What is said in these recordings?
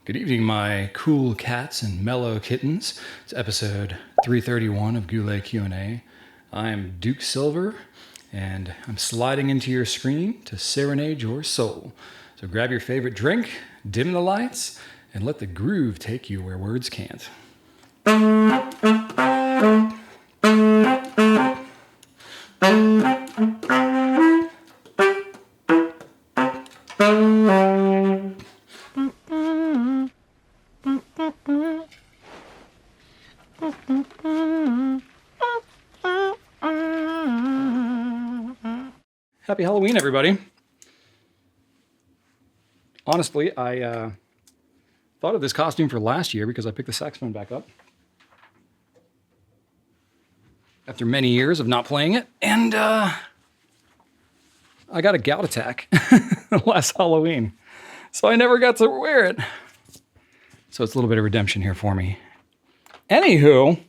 Good evening, my cool cats and mellow kittens. It's episode 331 of Goulet Q&A. I'm Duke Silver, and I'm sliding into your screen to serenade your soul. So grab your favorite drink, dim the lights, and let the groove take you where words can't. Happy Halloween, everybody. Honestly, I thought of this costume for last year because I picked the saxophone back up after many years of not playing it, and I got a gout attack last Halloween, so I never got to wear it. So it's a little bit of redemption here for me. Anywho,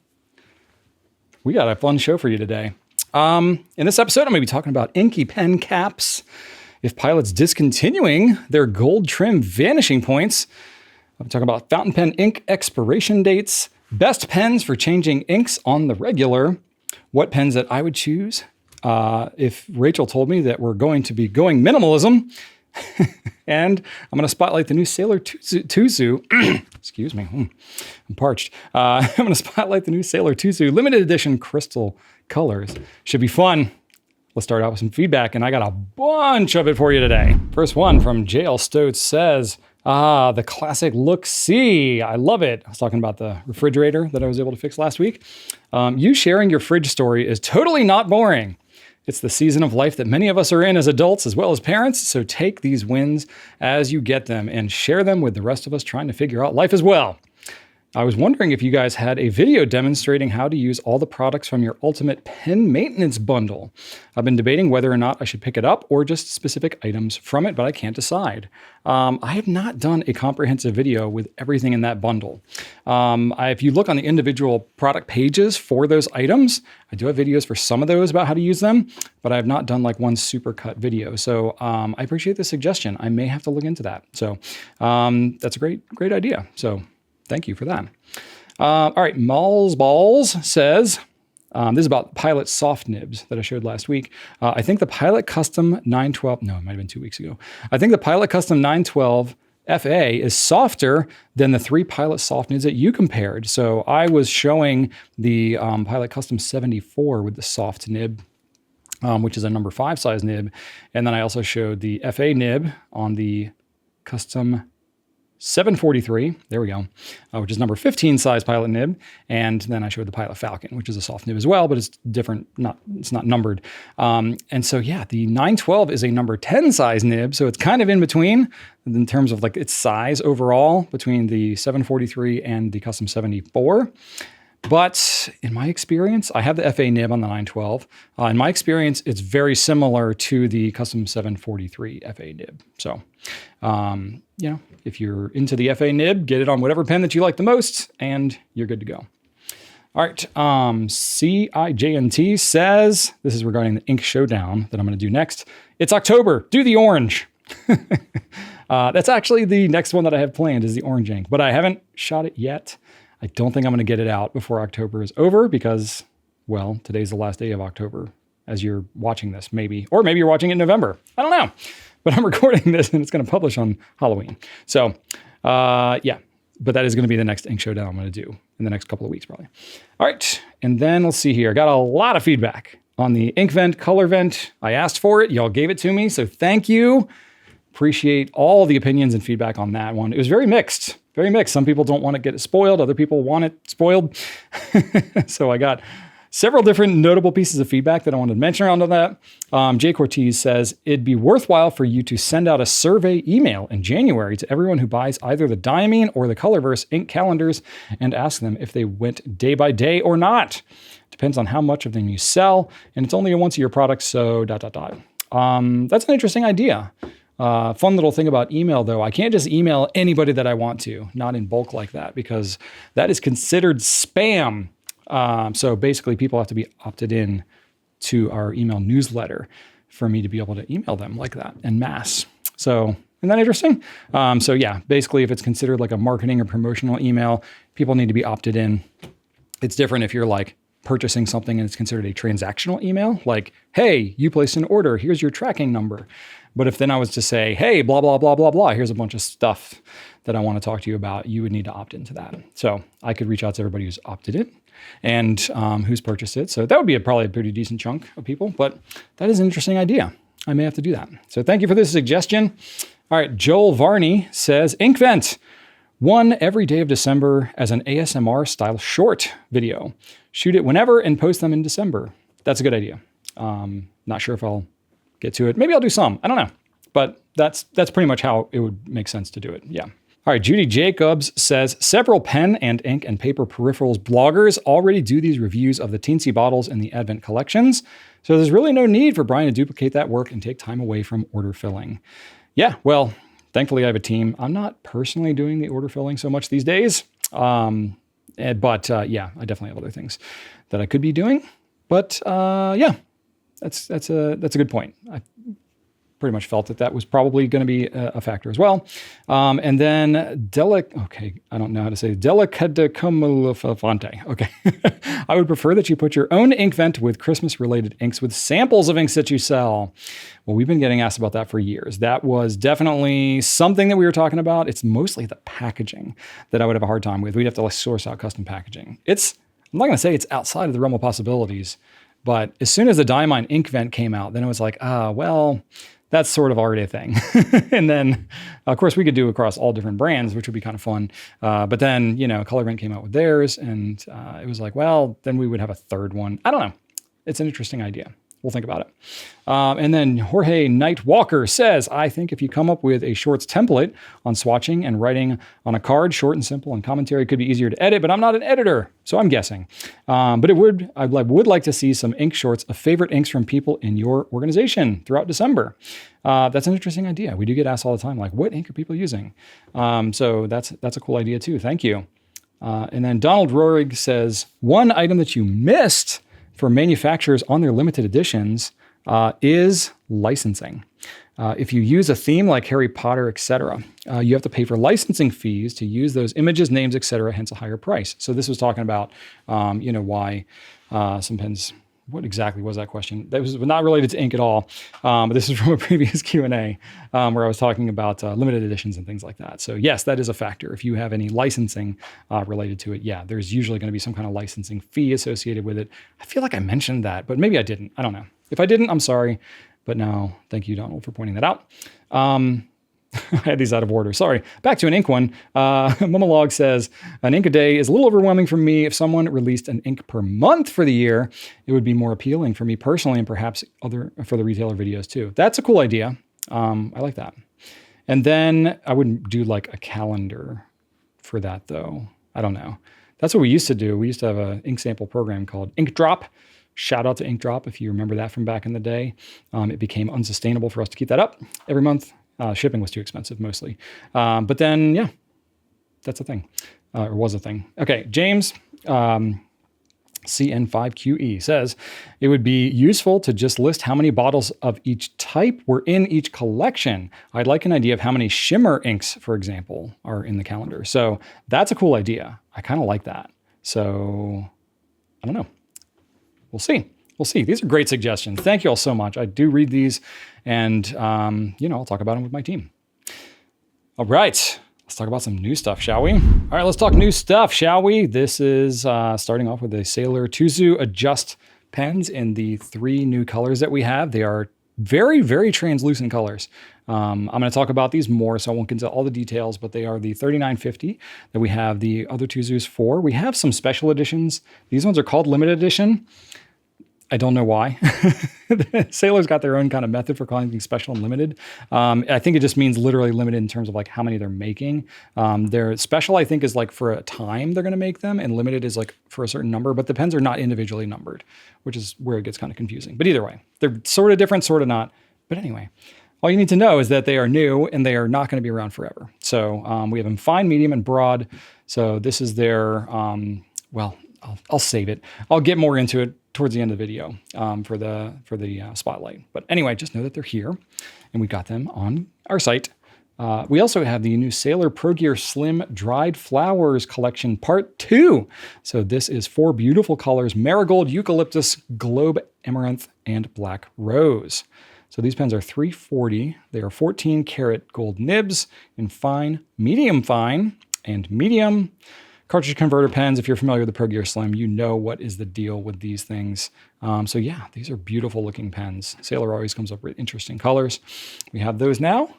we got a fun show for you today. In this episode, I'm going to be talking about inky pen caps, if Pilot's discontinuing their gold trim vanishing points. I'm talking about fountain pen ink expiration dates, best pens for changing inks on the regular, what pens that I would choose if Rachel told me that we're going to be going minimalism, and I'm going to spotlight the new Sailor TUZU. Excuse me, I'm parched. I'm going to spotlight the new Sailor TUZU limited edition crystal colors. Should be fun. Let's start out with some feedback, and I got a bunch of it for you today. First one from JL Stoats says, the classic look-see. I love it. I was talking about the refrigerator that I was able to fix last week. You sharing your fridge story is totally not boring. It's the season of life that many of us are in as adults as well as parents, so take these wins as you get them and share them with the rest of us trying to figure out life as well. I was wondering if you guys had a video demonstrating how to use all the products from your ultimate pen maintenance bundle. I've been debating whether or not I should pick it up or just specific items from it, but I can't decide. I have not done a comprehensive video with everything in that bundle. If you look on the individual product pages for those items, I do have videos for some of those about how to use them, but I have not done like one super cut video. So I appreciate the suggestion. I may have to look into that. So that's a great idea. So thank you for that. All right, Malls Balls says, this is about Pilot soft nibs that I showed last week. I think the Pilot Custom 912, no, it might have been 2 weeks ago. I think the Pilot Custom 912 FA is softer than the 3 Pilot soft nibs that you compared. So I was showing the Pilot Custom 74 with the soft nib, which is a number 5 size nib. And then I also showed the FA nib on the Custom 743, there we go, which is number 15 size Pilot nib. And then I showed the Pilot Falcon, which is a soft nib as well, but it's different, it's not numbered. And so, yeah, the 912 is a number 10 size nib. So it's kind of in between in terms of like its size overall between the 743 and the Custom 74. But in my experience, I have the FA nib on the 912. In my experience, it's very similar to the Custom 743 FA nib. So, if you're into the FA nib, get it on whatever pen that you like the most, and you're good to go. All right, CIJNT says, this is regarding the ink showdown that I'm going to do next. It's October, do the orange. That's actually the next one that I have planned is the orange ink, but I haven't shot it yet. I don't think I'm going to get it out before October is over because, well, today's the last day of October as you're watching this, maybe. Or maybe you're watching it in November. I don't know. But I'm recording this and it's going to publish on Halloween. So, yeah. But that is going to be the next ink showdown I'm going to do in the next couple of weeks, probably. All right. And then let's see here. I got a lot of feedback on the ink vent, color vent. I asked for it. Y'all gave it to me. So thank you. Appreciate all the opinions and feedback on that one. It was very mixed. Very mixed. Some people don't want to get it spoiled. Other people want it spoiled. So I got several different notable pieces of feedback that I wanted to mention around on that. Jay Cortez says, it'd be worthwhile for you to send out a survey email in January to everyone who buys either the Diamine or the Colorverse ink calendars and ask them if they went day by day or not. Depends on how much of them you sell, and it's only a once-a-year product, so ... That's an interesting idea. Fun little thing about email, though. I can't just email anybody that I want to, not in bulk like that, because that is considered spam. So basically, people have to be opted in to our email newsletter for me to be able to email them like that en masse. So Isn't that interesting? So yeah, basically if it's considered like a marketing or promotional email, people need to be opted in. It's different if you're like purchasing something and it's considered a transactional email, like, hey, you placed an order, here's your tracking number. But if then I was to say, hey, blah, blah, blah, blah, blah, here's a bunch of stuff that I want to talk to you about, you would need to opt into that. So I could reach out to everybody who's opted in and who's purchased it. So that would be probably a pretty decent chunk of people, but that is an interesting idea. I may have to do that. So thank you for this suggestion. All right, Joel Varney says, Ink Vent, one every day of December as an ASMR style short video. Shoot it whenever and post them in December. That's a good idea. Not sure if I'll get to it. Maybe I'll do some. I don't know. But that's pretty much how it would make sense to do it. Yeah. All right. Judy Jacobs says, several pen and ink and paper peripherals bloggers already do these reviews of the teensy bottles in the Advent collections. So there's really no need for Brian to duplicate that work and take time away from order filling. Yeah. Well, thankfully I have a team. I'm not personally doing the order filling so much these days. But yeah, I definitely have other things that I could be doing. But yeah, that's a good point. I pretty much felt that was probably going to be a factor as well. And then I don't know how to say delicatecumulafante. Okay. I would prefer that you put your own ink vent with Christmas related inks with samples of inks that you sell. Well, we've been getting asked about that for years. That was definitely something that we were talking about. It's mostly the packaging that I would have a hard time with. We'd have to like source out custom packaging. I'm not going to say it's outside of the realm of possibilities, but as soon as the Diamine ink vent came out, then it was like, well, that's sort of already a thing. And then, of course, we could do across all different brands, which would be kind of fun. But then, Colorvent came out with theirs, and it was like, well, then we would have a third one. I don't know. It's an interesting idea. We'll think about it. And then Jorge Knight Walker says, I think if you come up with a shorts template on swatching and writing on a card, short and simple, and commentary could be easier to edit, but I'm not an editor, so I'm guessing. But I would like to see some ink shorts of favorite inks from people in your organization throughout December. That's an interesting idea. We do get asked all the time, like, what ink are people using? So that's a cool idea too. Thank you. And then Donald Rohrig says, one item that you missed for manufacturers on their limited editions is licensing. If you use a theme like Harry Potter, etc., you have to pay for licensing fees to use those images, names, etc., hence a higher price. So this was talking about, why some pens. What exactly was that question? That was not related to ink at all, but this is from a previous Q&A where I was talking about limited editions and things like that. So yes, that is a factor. If you have any licensing related to it, yeah, there's usually going to be some kind of licensing fee associated with it. I feel like I mentioned that, but maybe I didn't. I don't know. If I didn't, I'm sorry. But no, thank you, Donald, for pointing that out. I had these out of order. Sorry. Back to an ink one. Monologue says, an ink a day is a little overwhelming for me. If someone released an ink per month for the year, it would be more appealing for me personally and perhaps for the retailer videos too. That's a cool idea. I like that. And then I wouldn't do like a calendar for that though. I don't know. That's what we used to do. We used to have an ink sample program called Ink Drop. Shout out to Ink Drop if you remember that from back in the day. It became unsustainable for us to keep that up every month. Shipping was too expensive mostly. But then, yeah, that's a thing, or was a thing. Okay, James CN5QE says, it would be useful to just list how many bottles of each type were in each collection. I'd like an idea of how many shimmer inks, for example, are in the calendar. So that's a cool idea. I kind of like that. So I don't know. We'll see. We'll see. These are great suggestions. Thank you all so much. I do read these and, I'll talk about them with my team. All right. Let's talk about some new stuff, shall we? All right, let's talk new stuff, shall we? This is starting off with the Sailor TUZU Adjust pens in the 3 new colors that we have. They are very, very translucent colors. I'm going to talk about these more, so I won't get into all the details, but they are the 3950 that we have the other TUZUs for. We have some special editions. These ones are called limited edition. I don't know why. Sailor's got their own kind of method for calling things special and limited. I think it just means literally limited in terms of like how many they're making. Their special, I think, is like for a time they're going to make them, and limited is like for a certain number, but the pens are not individually numbered, which is where it gets kind of confusing. But either way, they're sort of different, sort of not. But anyway, all you need to know is that they are new and they are not going to be around forever. So we have them fine, medium, and broad. So this is their, I'll save it. I'll get more into it towards the end of the video for the spotlight. But anyway, just know that they're here and we got them on our site We also have the new Sailor Pro Gear Slim Dried Flowers Collection Part 2. So this is 4 beautiful colors: marigold, eucalyptus, globe amaranth, and black rose. So these pens are $340. They are 14 karat gold nibs in fine, medium fine, and medium. Cartridge converter pens, if you're familiar with the Pro Gear Slim, you know what is the deal with these things. So yeah, these are beautiful looking pens. Sailor always comes up with interesting colors. We have those now.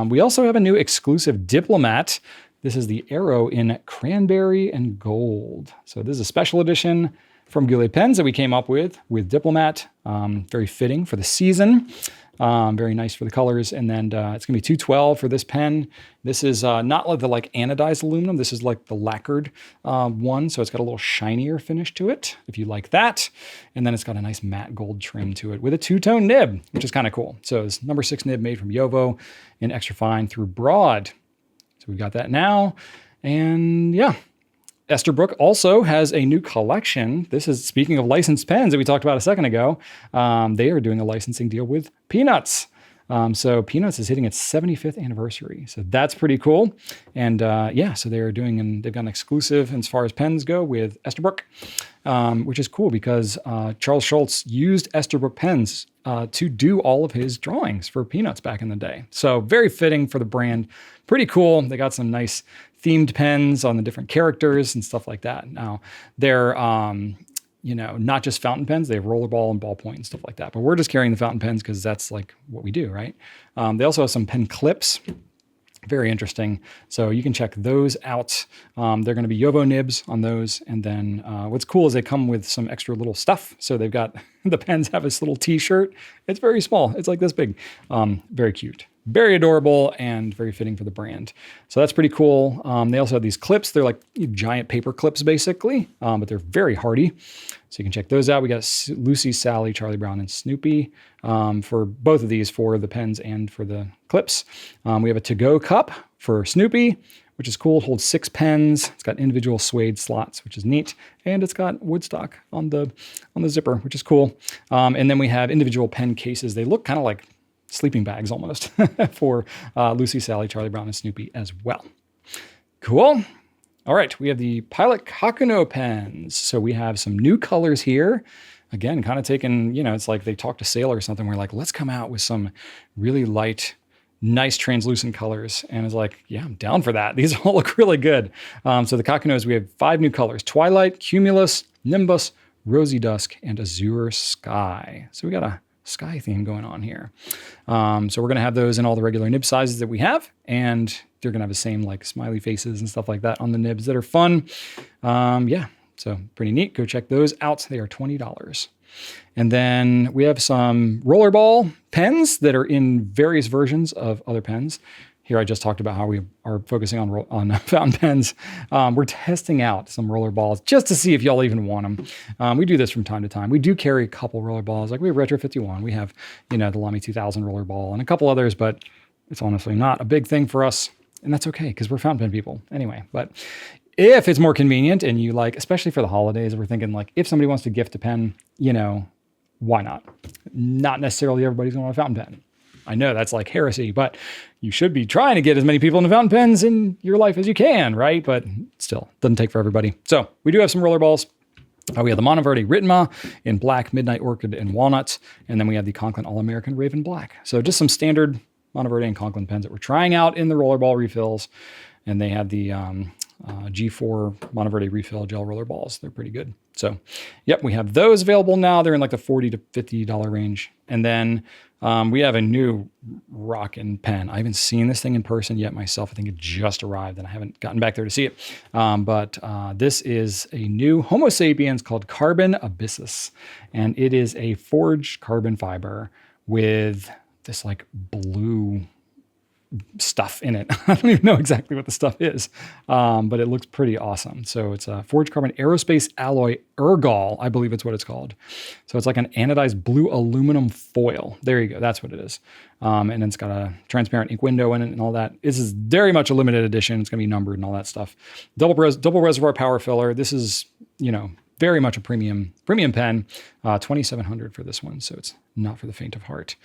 We also have a new exclusive Diplomat. This is the Arrow in cranberry and gold. So this is a special edition from Goulet pens that we came up with Diplomat. Very fitting for the season. Very nice for the colors. And then it's going to be $212 for this pen. This is not like the anodized aluminum. This is like the lacquered one. So it's got a little shinier finish to it, if you like that. And then it's got a nice matte gold trim to it with a 2-tone nib, which is kind of cool. So it's number 6 nib made from Yovo in extra fine through broad. So we got that now. And yeah. Esterbrook also has a new collection. This is, speaking of licensed pens that we talked about a second ago, they are doing a licensing deal with Peanuts. So Peanuts is hitting its 75th anniversary. So that's pretty cool. And yeah, so they're doing, and they've got an exclusive as far as pens go with Esterbrook, which is cool because Charles Schultz used Esterbrook pens to do all of his drawings for Peanuts back in the day. So very fitting for the brand. Pretty cool. They got some nice themed pens on the different characters and stuff like that. Now they're, not just fountain pens. They have rollerball and ballpoint and stuff like that. But we're just carrying the fountain pens because that's like what we do, right? They also have some pen clips. Very interesting. So you can check those out. They're going to be Yovo nibs on those. And then what's cool is they come with some extra little stuff. So they've got, the pens have this little t-shirt. It's very small. It's like this big. Very cute. Very adorable and very fitting for the brand. So that's pretty cool. They also have these clips. They're like giant paper clips basically, but they're very hardy. So you can check those out. We got Lucy, Sally, Charlie Brown, and Snoopy for both of these, for the pens and for the clips. We have a to-go cup for Snoopy, which is cool. It holds 6 pens. It's got individual suede slots, which is neat. And it's got Woodstock on the zipper, which is cool. And then we have individual pen cases. They look kind of like sleeping bags almost for Lucy, Sally, Charlie Brown, and Snoopy as well. Cool. All right, we have the Pilot Kakuno pens. So we have some new colors here. Again, kind of taking, it's like they talked to Sailor or something. We're like, let's come out with some really light, nice translucent colors. And it's like, yeah, I'm down for that. These all look really good. So the Kakunos, we have 5 new colors: Twilight, Cumulus, Nimbus, Rosy Dusk, and Azure Sky. So we got a sky theme going on here. So we're going to have those in all the regular nib sizes that we have, and they're going to have the same like smiley faces and stuff like that on the nibs that are fun. Yeah, so pretty neat. Go check those out. They are $20. And then we have some rollerball pens that are in various versions of other pens. Here I just talked about how we are focusing on fountain pens. We're testing out some roller balls just to see if y'all even want them. We do this from time to time. We do carry a couple roller balls. Like we have Retro 51. We have, the Lamy 2000 roller ball and a couple others, but it's honestly not a big thing for us. And that's okay because we're fountain pen people anyway. But if it's more convenient and you like, especially for the holidays, we're thinking like if somebody wants to gift a pen, why not? Not necessarily everybody's going to want a fountain pen. I know that's like heresy, but you should be trying to get as many people into fountain pens in your life as you can, right? But still, doesn't take for everybody. So we do have some roller balls. We have the Monteverde Ritma in black, Midnight Orchid, and walnuts. And then we have the Conklin All-American Raven Black. So just some standard Monteverde and Conklin pens that we're trying out in the rollerball refills. And they have the G4 Monteverde refill gel roller balls. They're pretty good. So, yep, we have those available now. They're in like the $40 to $50 range. And then we have a new rockin' pen. I haven't seen this thing in person yet myself. I think it just arrived and I haven't gotten back there to see it. But this is a new Homo sapiens called Carbon Abyssus. And it is a forged carbon fiber with this like blue stuff in it. I don't even know exactly what the stuff is, but it looks pretty awesome. So it's a forged carbon aerospace alloy ergol, I believe it's what it's called. So it's like an anodized blue aluminum foil. There you go. That's what it is. And it's got a transparent ink window in it and all that. This is very much a limited edition. It's going to be numbered and all that stuff. Double reservoir power filler. This is, very much a premium pen. $2,700 for this one. So it's not for the faint of heart,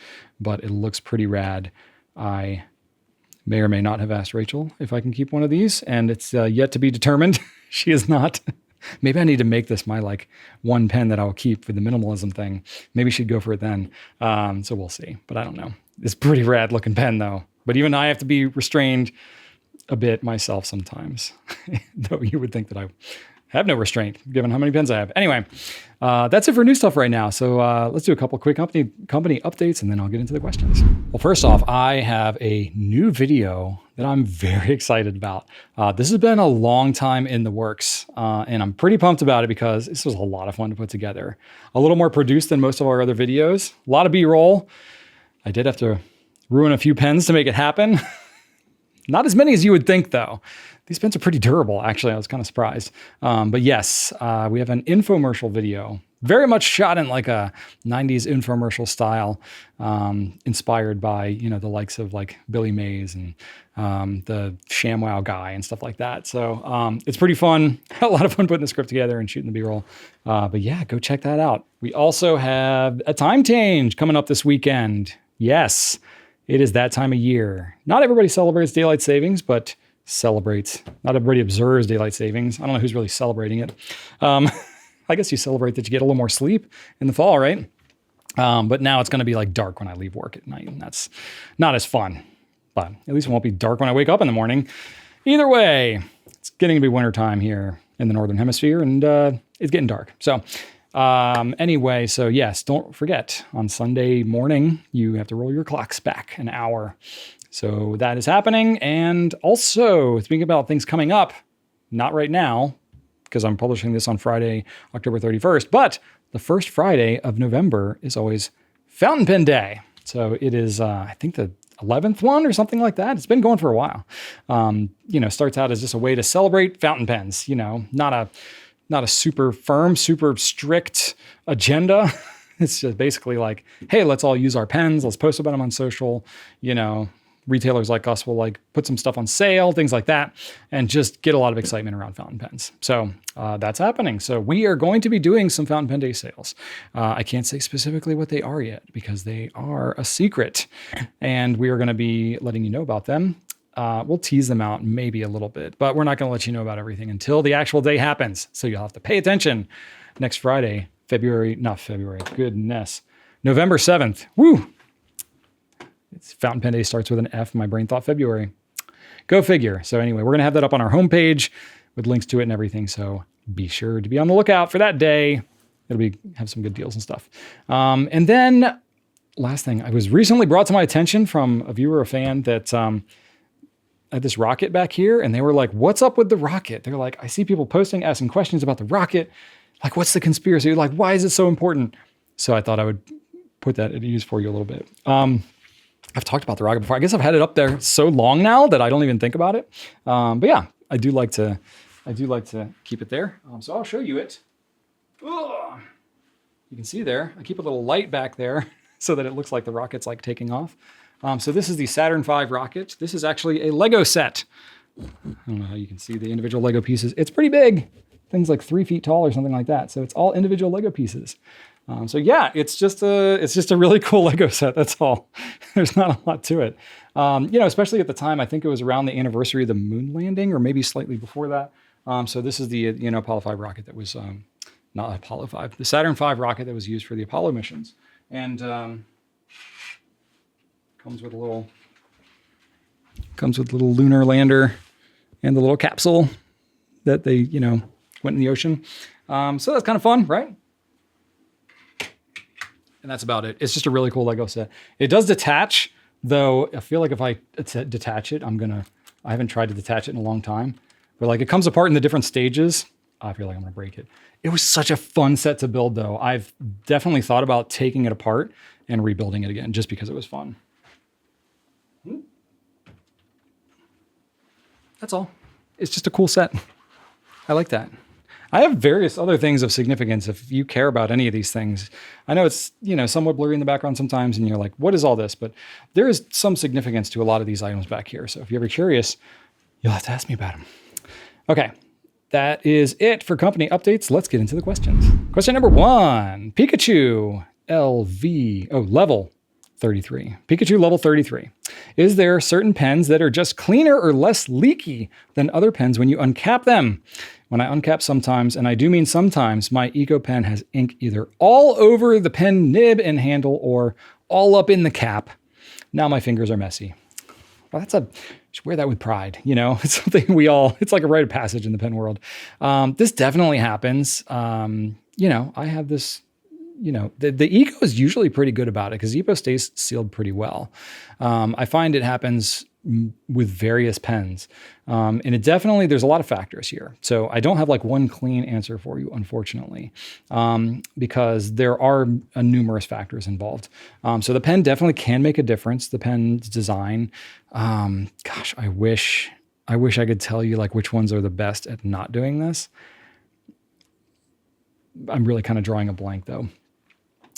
but it looks pretty rad. I May or may not have asked Rachel if I can keep one of these, and it's yet to be determined. She is not. Maybe I need to make this my like one pen that I'll keep for the minimalism thing. Maybe she'd go for it then. So we'll see, but I don't know. It's a pretty rad looking pen though. But even I have to be restrained a bit myself sometimes, though you would think that I have no restraint given how many pens I have. Anyway, that's it for new stuff right now. So let's do a couple quick company updates and then I'll get into the questions. Well, first off, I have a new video that I'm very excited about. This has been a long time in the works and I'm pretty pumped about it because this was a lot of fun to put together. A little more produced than most of our other videos. A lot of B-roll. I did have to ruin a few pens to make it happen. Not as many as you would think though. These pens are pretty durable, actually. I was kind of surprised. But yes, we have an infomercial video, very much shot in like a 90s infomercial style, inspired by, you know, the likes of like Billy Mays and the ShamWow guy and stuff like that. So it's pretty fun. A lot of fun putting the script together and shooting the B-roll. But yeah, go check that out. We also have a time change coming up this weekend. Yes, it is that time of year. Not everybody celebrates daylight savings, but celebrates. Not everybody observes daylight savings. I don't know who's really celebrating it. I guess you celebrate that you get a little more sleep in the fall, right? But now it's going to be like dark when I leave work at night, and that's not as fun. But at least it won't be dark when I wake up in the morning. Either way, it's getting to be wintertime here in the Northern Hemisphere, and it's getting dark. So anyway, so yes, don't forget, on Sunday morning, you have to roll your clocks back an hour. So that is happening. And also, speaking about things coming up, not right now, because I'm publishing this on Friday, October 31st, but the first Friday of November is always Fountain Pen Day. So it is, I think, the 11th one or something like that. It's been going for a while. You know, starts out as just a way to celebrate fountain pens, you know, not a super firm, super strict agenda. It's just basically like, hey, let's all use our pens. Let's post about them on social, you know. Retailers like us will like put some stuff on sale, things like that, and just get a lot of excitement around fountain pens. So that's happening. So we are going to be doing some Fountain Pen Day sales. I can't say specifically what they are yet because they are a secret, and we are going to be letting you know about them. We'll tease them out maybe a little bit, but we're not going to let you know about everything until the actual day happens. So you'll have to pay attention next Friday, November 7th. Woo! It's Fountain Pen Day starts with an F. My brain thought February. Go figure. So anyway, we're going to have that up on our homepage with links to it and everything. So be sure to be on the lookout for that day. It'll have some good deals and stuff. And then last thing, I was recently brought to my attention from a viewer, a fan, that I had this rocket back here, and they were like, what's up with the rocket? They're like, I see people posting, asking questions about the rocket. Like, what's the conspiracy? Like, why is it so important? So I thought I would put that at ease for you a little bit. I've talked about the rocket before. I guess I've had it up there so long now that I don't even think about it. But yeah, I do like to keep it there. So I'll show you it. Ugh. You can see there, I keep a little light back there so that it looks like the rocket's like taking off. So this is the Saturn V rocket. This is actually a Lego set. I don't know how you can see the individual Lego pieces. It's pretty big. Things like 3 feet tall or something like that. So it's all individual Lego pieces. So yeah, it's just a really cool Lego set. That's all. There's not a lot to it. You know, especially at the time, I think it was around the anniversary of the moon landing or maybe slightly before that. So this is the, you know, Apollo 5 rocket that was, not Apollo 5, the Saturn V rocket that was used for the Apollo missions. And, comes with a little lunar lander and the little capsule that they, you know, went in the ocean. So that's kind of fun, right? And that's about it. It's just a really cool Lego set. It does detach, though I feel like if I detach it, I haven't tried to detach it in a long time. But like it comes apart in the different stages. I feel like I'm gonna break it. It was such a fun set to build though. I've definitely thought about taking it apart and rebuilding it again just because it was fun. That's all. It's just a cool set. I like that. I have various other things of significance if you care about any of these things. I know it's, you know, somewhat blurry in the background sometimes and you're like, what is all this? But there is some significance to a lot of these items back here. So if you're ever curious, you'll have to ask me about them. Okay, that is it for company updates. Let's get into the questions. Question number 1, Pikachu level 33. Pikachu level 33. Is there certain pens that are just cleaner or less leaky than other pens when you uncap them? When I uncap sometimes, and I do mean sometimes, my Eco pen has ink either all over the pen nib and handle or all up in the cap. Now my fingers are messy. Well, just wear that with pride. You know, it's something it's like a rite of passage in the pen world. This definitely happens. You know, I have this, you know, the Eco is usually pretty good about it because Eco stays sealed pretty well. I find it happens with various pens. And there's a lot of factors here. So I don't have like one clean answer for you, unfortunately, because there are numerous factors involved. So the pen definitely can make a difference, the pen's design. Gosh, I wish I could tell you like which ones are the best at not doing this. I'm really kind of drawing a blank though.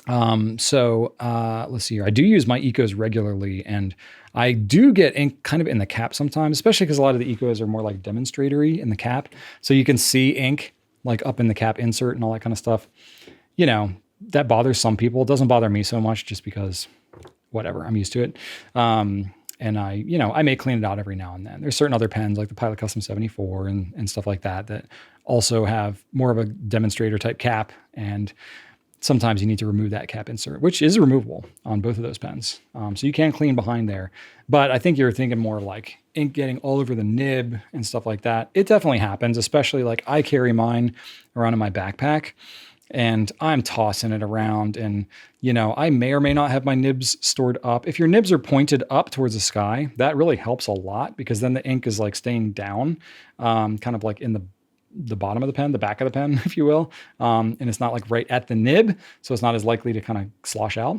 Let's see here. I do use my Ecos regularly, and I do get ink kind of in the cap sometimes, especially because a lot of the Ecos are more like demonstratory in the cap. So you can see ink like up in the cap insert and all that kind of stuff. You know, that bothers some people. It doesn't bother me so much just because whatever, I'm used to it. And I may clean it out every now and then. There's certain other pens like the Pilot Custom 74 and stuff like that also have more of a demonstrator type cap, and sometimes you need to remove that cap insert, which is removable on both of those pens. So you can clean behind there, but I think you're thinking more like ink getting all over the nib and stuff like that. It definitely happens, especially like I carry mine around in my backpack and I'm tossing it around, and you know, I may or may not have my nibs stored up. If your nibs are pointed up towards the sky, that really helps a lot because then the ink is like staying down, kind of like in the bottom of the pen, the back of the pen, if you will. And it's not like right at the nib, so it's not as likely to kind of slosh out.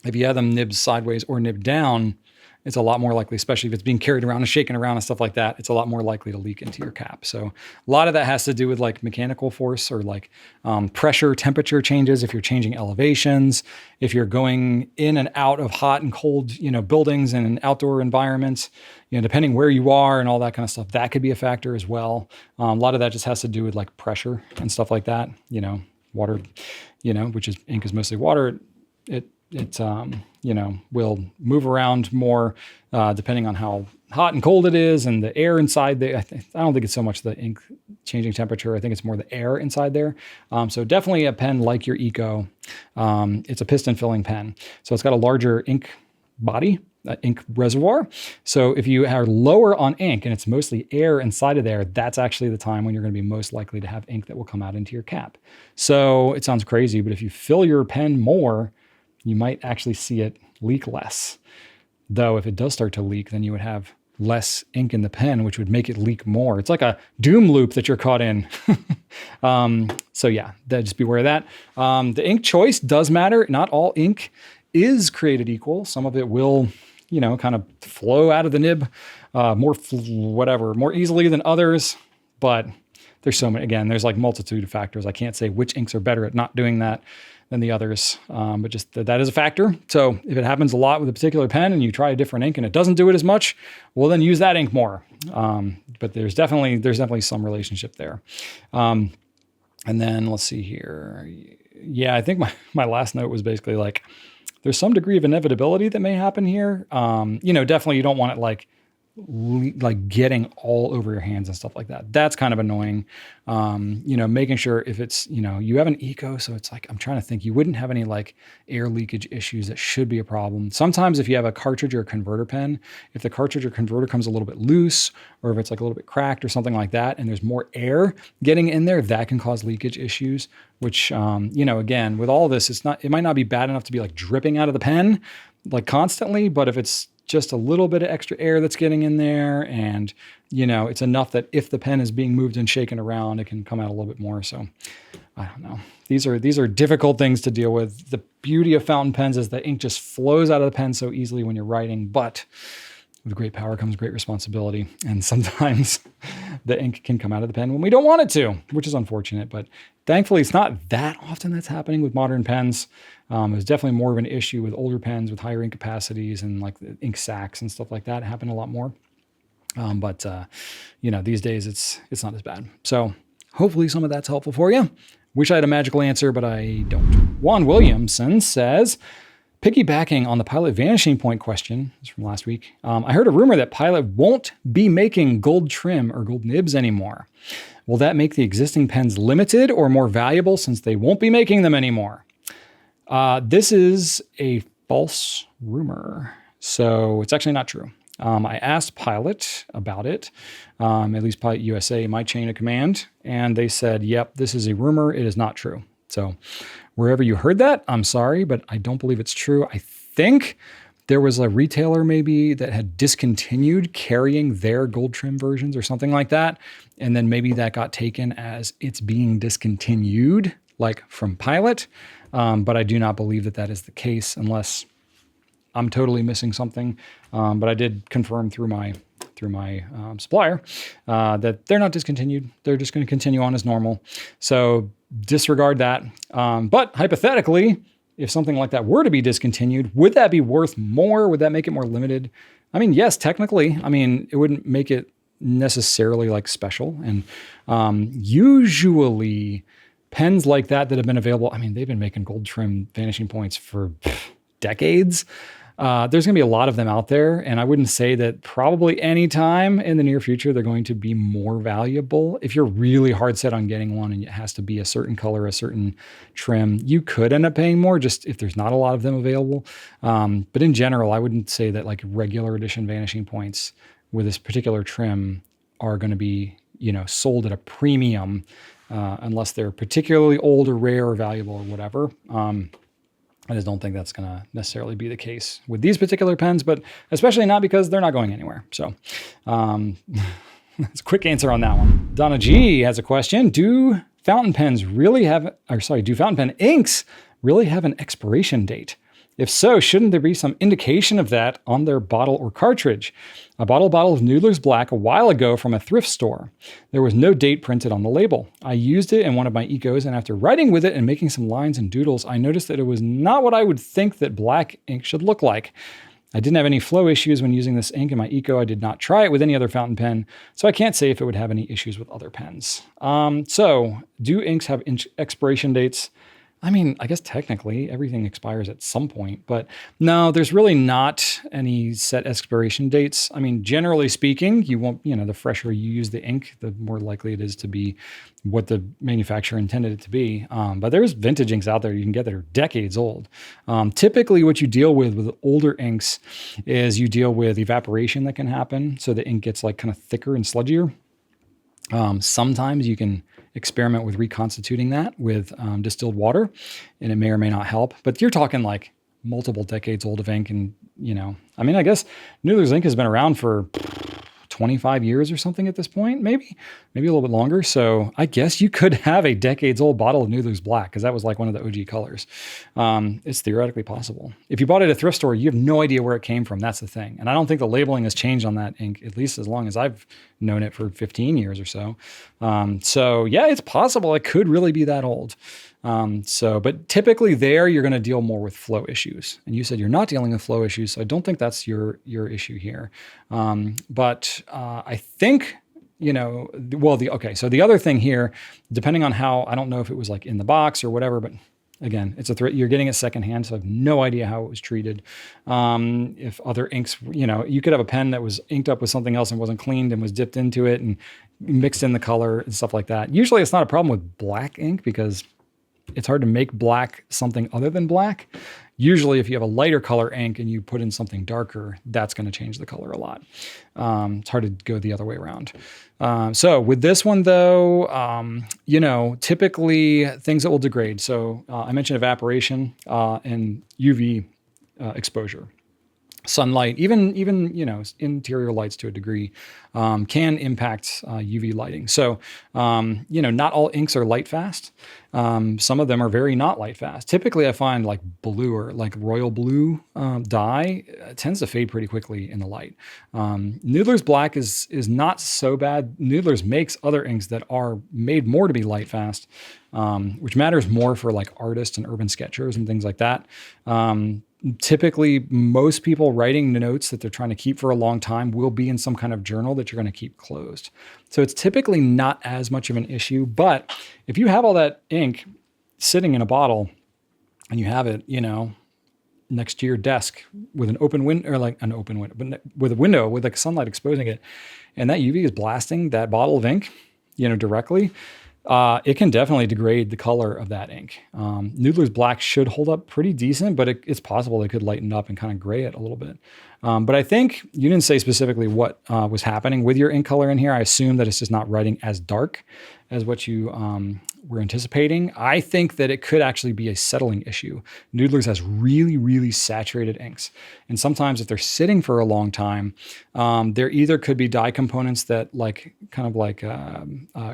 If you have them nibs sideways or nib down, it's a lot more likely, especially if it's being carried around and shaken around and stuff like that, it's a lot more likely to leak into your cap. So a lot of that has to do with like mechanical force or like pressure, temperature changes. If you're changing elevations, if you're going in and out of hot and cold, you know, buildings and outdoor environments, you know, depending where you are and all that kind of stuff, that could be a factor as well. A lot of that just has to do with like pressure and stuff like that. You know, water, you know, which is ink is mostly water. It you know, will move around more depending on how hot and cold it is and the air inside there. I don't think it's so much the ink changing temperature. I think it's more the air inside there. So definitely a pen like your Eco. It's a piston filling pen. So it's got a larger ink body, ink reservoir. So if you are lower on ink and it's mostly air inside of there, that's actually the time when you're going to be most likely to have ink that will come out into your cap. So it sounds crazy, but if you fill your pen more, you might actually see it leak less. Though if it does start to leak, then you would have less ink in the pen, which would make it leak more. It's like a doom loop that you're caught in. So yeah, just beware of that. The ink choice does matter. Not all ink is created equal. Some of it will, you know, kind of flow out of the nib more easily than others. But there's so many, again, there's like multitude of factors. I can't say which inks are better at not doing that than the others, but just that is a factor. So if it happens a lot with a particular pen and you try a different ink and it doesn't do it as much, well, then use that ink more. But there's definitely some relationship there. And then let's see here. Yeah, I think my last note was basically like, there's some degree of inevitability that may happen here. You know, definitely you don't want it like getting all over your hands and stuff like that. That's kind of annoying. You know, making sure if it's, you know, you have an Eco, so it's like, I'm trying to think, you wouldn't have any like air leakage issues that should be a problem. Sometimes if you have a cartridge or a converter pen, if the cartridge or converter comes a little bit loose, or if it's like a little bit cracked or something like that, and there's more air getting in there, that can cause leakage issues, which, you know, again, with all this, it might not be bad enough to be like dripping out of the pen like constantly, but if it's just a little bit of extra air that's getting in there, and you know, it's enough that if the pen is being moved and shaken around, it can come out a little bit more. So I don't know. These are difficult things to deal with. The beauty of fountain pens is the ink just flows out of the pen so easily when you're writing, but with great power comes great responsibility. And sometimes the ink can come out of the pen when we don't want it to, which is unfortunate, but thankfully it's not that often that's happening with modern pens. It was definitely more of an issue with older pens with higher ink capacities and like the ink sacs and stuff like that happen a lot more. But you know, these days it's not as bad. So hopefully some of that's helpful for you. Wish I had a magical answer, but I don't. Juan Williamson says, Piggybacking on the Pilot Vanishing Point question, this is from last week, I heard a rumor that Pilot won't be making gold trim or gold nibs anymore. Will that make the existing pens limited or more valuable since they won't be making them anymore? This is a false rumor. So it's actually not true. I asked Pilot about it, at least Pilot USA, my chain of command, and they said, yep, this is a rumor. It is not true. So wherever you heard that, I'm sorry, but I don't believe it's true. I think there was a retailer maybe that had discontinued carrying their gold trim versions or something like that. And then maybe that got taken as it's being discontinued, like from Pilot. But I do not believe that that is the case unless I'm totally missing something. But I did confirm through my supplier that they're not discontinued. They're just going to continue on as normal. So disregard that. But hypothetically, if something like that were to be discontinued, would that be worth more? Would that make it more limited? I mean, yes, technically. I mean, it wouldn't make it necessarily like special. And usually pens like that have been available, I mean, they've been making gold trim Vanishing Points for decades. There's going to be a lot of them out there, and I wouldn't say that probably any time in the near future they're going to be more valuable. If you're really hard set on getting one and it has to be a certain color, a certain trim, you could end up paying more just if there's not a lot of them available. But in general, I wouldn't say that like regular edition Vanishing Points with this particular trim are going to be, sold at a premium unless they're particularly old or rare or valuable or whatever. I just don't think that's going to necessarily be the case with these particular pens, but especially not because they're not going anywhere. So that's a quick answer on that one. Donna G has a question. Do fountain pen inks really have an expiration date? If so, shouldn't there be some indication of that on their bottle or cartridge? I bought a bottle of Noodler's Black a while ago from a thrift store. There was no date printed on the label. I used it in one of my ecos, and after writing with it and making some lines and doodles, I noticed that it was not what I would think that black ink should look like. I didn't have any flow issues when using this ink in my eco. I did not try it with any other fountain pen, so I can't say if it would have any issues with other pens. So do inks have expiration dates? I mean, I guess technically everything expires at some point, but no, there's really not any set expiration dates. I mean, generally speaking, you won't, the fresher you use the ink, the more likely it is to be what the manufacturer intended it to be. But there's vintage inks out there you can get that are decades old. Typically what you deal with older inks is you deal with evaporation that can happen. So the ink gets like kind of thicker and sludgier. Sometimes you can experiment with reconstituting that with distilled water, and it may or may not help. But you're talking like multiple decades old of ink, and I guess Noodler's ink has been around for 25 years or something at this point, maybe a little bit longer. So I guess you could have a decades old bottle of Noodler's Black because that was like one of the OG colors. It's theoretically possible. If you bought it at a thrift store, you have no idea where it came from. That's the thing. And I don't think the labeling has changed on that ink, at least as long as I've known it for 15 years or so. So yeah, it's possible it could really be that old. But typically there, you're going to deal more with flow issues. And you said you're not dealing with flow issues, so I don't think that's your issue here. But I think, so the other thing here, depending on how, I don't know if it was like in the box or whatever, but again, it's you're getting it secondhand, so I have no idea how it was treated. If other inks, you could have a pen that was inked up with something else and wasn't cleaned and was dipped into it and mixed in the color and stuff like that. Usually it's not a problem with black ink because it's hard to make black something other than black. Usually if you have a lighter color ink and you put in something darker, that's going to change the color a lot. It's hard to go the other way around. So with this one though, typically things that will degrade. So I mentioned evaporation and UV exposure. Sunlight, even interior lights to a degree, can impact UV lighting. So, not all inks are light fast. Some of them are very not light fast. Typically, I find like blue or like royal blue dye tends to fade pretty quickly in the light. Noodler's Black is not so bad. Noodler's makes other inks that are made more to be light fast, which matters more for like artists and urban sketchers and things like that. Typically, most people writing notes that they're trying to keep for a long time will be in some kind of journal that you're going to keep closed. So it's typically not as much of an issue. But if you have all that ink sitting in a bottle and you have it, next to your desk with an open window, or like an open window, but with a window with like sunlight exposing it, and that UV is blasting that bottle of ink, directly, it can definitely degrade the color of that ink. Noodler's black should hold up pretty decent, but it's possible they could lighten up and kind of gray it a little bit. But I think you didn't say specifically what was happening with your ink color in here. I assume that it's just not writing as dark as what you were anticipating. I think that it could actually be a settling issue. Noodler's has really, really saturated inks. And sometimes if they're sitting for a long time, there either could be dye components that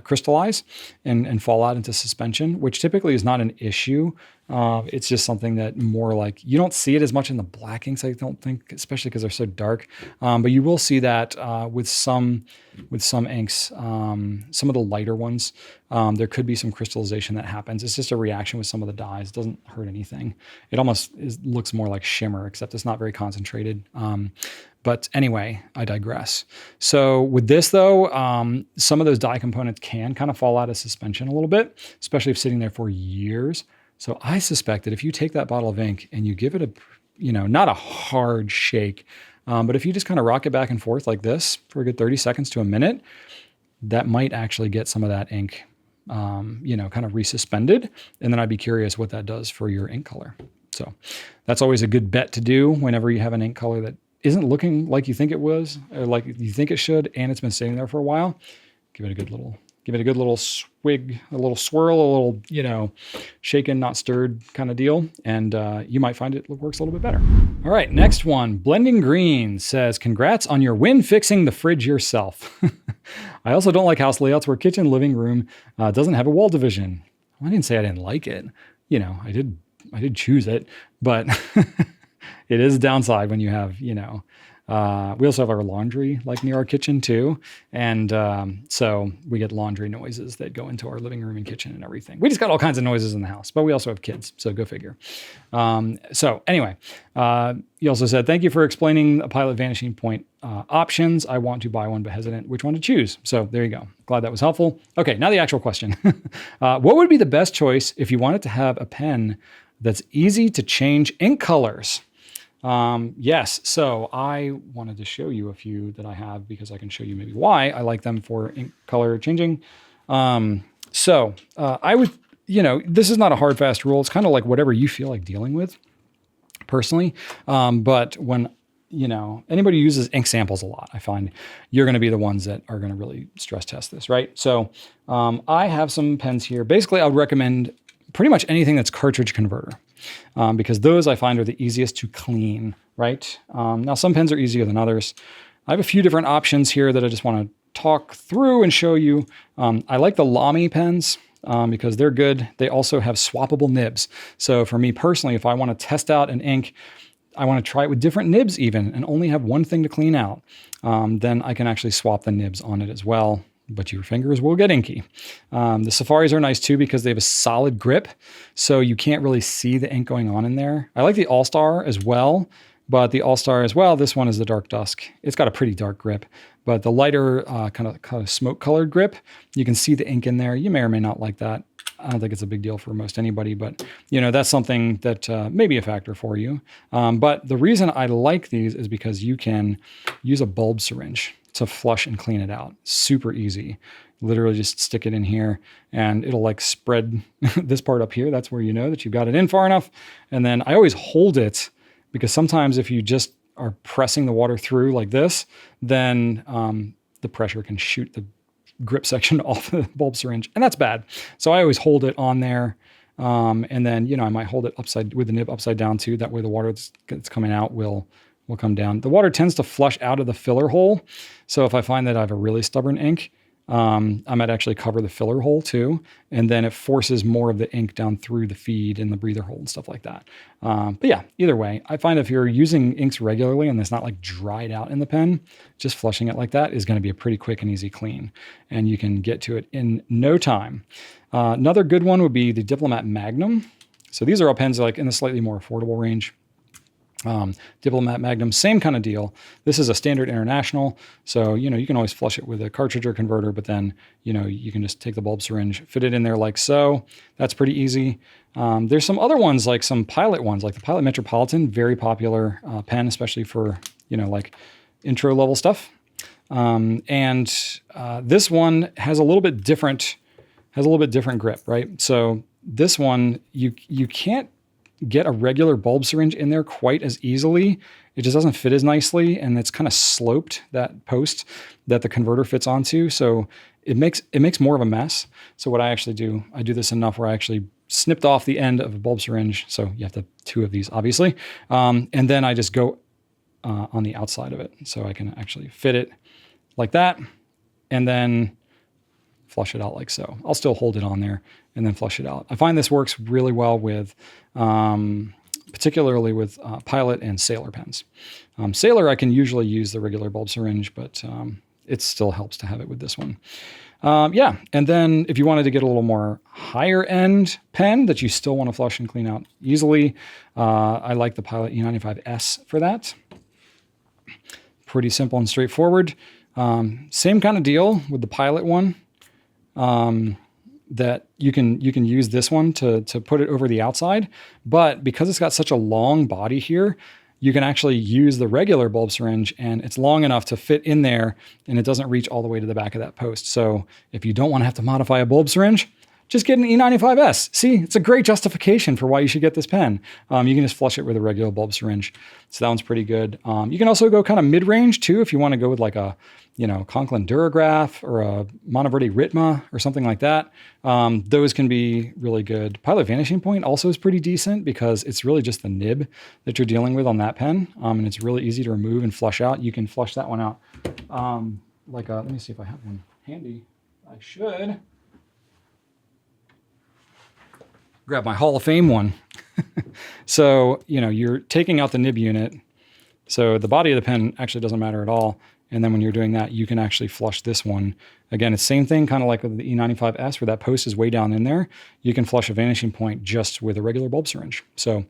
crystallize and fall out into suspension, which typically is not an issue. It's just something that more like, you don't see it as much in the black inks, I don't think, especially because they're so dark. But you will see that with some inks, some of the lighter ones, there could be some crystallization that happens. It's just a reaction with some of the dyes. It doesn't hurt anything. It almost looks more like shimmer, except it's not very concentrated. But anyway, I digress. So with this though, some of those dye components can kind of fall out of suspension a little bit, especially if sitting there for years. So I suspect that if you take that bottle of ink and you give it a, not a hard shake, but if you just kind of rock it back and forth like this for a good 30 seconds to a minute, that might actually get some of that ink, kind of resuspended. And then I'd be curious what that does for your ink color. So that's always a good bet to do whenever you have an ink color that isn't looking like you think it was, or like you think it should, and it's been sitting there for a while. Give it a good little swig, a little swirl, a little, shaken, not stirred kind of deal. And you might find it works a little bit better. All right, next one. Blending Green says, congrats on your win fixing the fridge yourself. I also don't like house layouts where kitchen, living room doesn't have a wall division. Well, I didn't say I didn't like it. I did choose it, but it is a downside when you have, we also have our laundry like near our kitchen too. And so we get laundry noises that go into our living room and kitchen and everything. We just got all kinds of noises in the house, but we also have kids. So go figure. So anyway, you also said, thank you for explaining a Pilot Vanishing Point options. I want to buy one, but hesitant which one to choose. So there you go. Glad that was helpful. Okay, now the actual question. What would be the best choice if you wanted to have a pen that's easy to change ink colors? Yes. So I wanted to show you a few that I have because I can show you maybe why I like them for ink color changing. I would, this is not a hard, fast rule. It's kind of like whatever you feel like dealing with personally. But when, anybody who uses ink samples a lot, I find you're going to be the ones that are going to really stress test this, right? So, I have some pens here. Basically, I would recommend pretty much anything that's cartridge converter. Because those I find are the easiest to clean, right? Now some pens are easier than others. I have a few different options here that I just want to talk through and show you. I like the Lamy pens because they're good. They also have swappable nibs. So for me personally, if I want to test out an ink, I want to try it with different nibs even and only have one thing to clean out, then I can actually swap the nibs on it as well. But your fingers will get inky. The Safaris are nice too because they have a solid grip, so you can't really see the ink going on in there. I like the All-Star as well, but the All-Star as well, this one is the Dark Dusk. It's got a pretty dark grip, but the lighter kind of smoke-colored grip, you can see the ink in there. You may or may not like that. I don't think it's a big deal for most anybody, but that's something that may be a factor for you. But the reason I like these is because you can use a bulb syringe to flush and clean it out. Super easy. Literally just stick it in here and it'll like spread this part up here. That's where you know that you've got it in far enough. And then I always hold it because sometimes if you just are pressing the water through like this, then the pressure can shoot the grip section off the bulb syringe, and that's bad. So I always hold it on there. And then, I might hold it with the nib upside down too. That way the water that's coming out will come down. The water tends to flush out of the filler hole. So if I find that I have a really stubborn ink, I might actually cover the filler hole too. And then it forces more of the ink down through the feed and the breather hole and stuff like that. But yeah, either way, I find if you're using inks regularly and it's not like dried out in the pen, just flushing it like that is going to be a pretty quick and easy clean. And you can get to it in no time. Another good one would be the Diplomat Magnum. So these are all pens like in the slightly more affordable range. Diplomat Magnum, same kind of deal. This is a standard international. So, you know, you can always flush it with a cartridge or converter, but then, you know, you can just take the bulb syringe, fit it in there like so. That's pretty easy. There's some other ones, like some Pilot ones, like the Pilot Metropolitan, very popular pen, especially for, you know, like intro level stuff. This one has a little bit different grip, right? So this one, you can't get a regular bulb syringe in there quite as easily. It just doesn't fit as nicely, and it's kind of sloped, that post that the converter fits onto. So it makes more of a mess. So what I actually do, I do this enough where I actually snipped off the end of a bulb syringe. So you have to have 2 of these, obviously. And then I just go on the outside of it. So I can actually fit it like that, and then flush it out like so. I'll still hold it on there and then flush it out. I find this works really well with, particularly with Pilot and Sailor pens. Sailor, I can usually use the regular bulb syringe, but it still helps to have it with this one. Yeah, and then if you wanted to get a little more higher end pen that you still want to flush and clean out easily, I like the Pilot E95S for that. Pretty simple and straightforward. Same kind of deal with the Pilot one. That you can use this one to put it over the outside, but because it's got such a long body here, you can actually use the regular bulb syringe, and it's long enough to fit in there, and it doesn't reach all the way to the back of that post. So if you don't want to have to modify a bulb syringe, just get an E95S. See, it's a great justification for why you should get this pen. You can just flush it with a regular bulb syringe. So that one's pretty good. You can also go kind of mid-range too, if you want to go with like a, you know, Conklin Durograph or a Monteverde Ritma or something like that. Those can be really good. Pilot Vanishing Point also is pretty decent because it's really just the nib that you're dealing with on that pen. And it's really easy to remove and flush out. You can flush that one out. Let me see if I have one handy. I should. Grab my Hall of Fame one. So, you know, you're taking out the nib unit. So the body of the pen actually doesn't matter at all. And then when you're doing that, you can actually flush this one. Again, it's the same thing, kind of like with the E95S, where that post is way down in there. You can flush a Vanishing Point just with a regular bulb syringe. So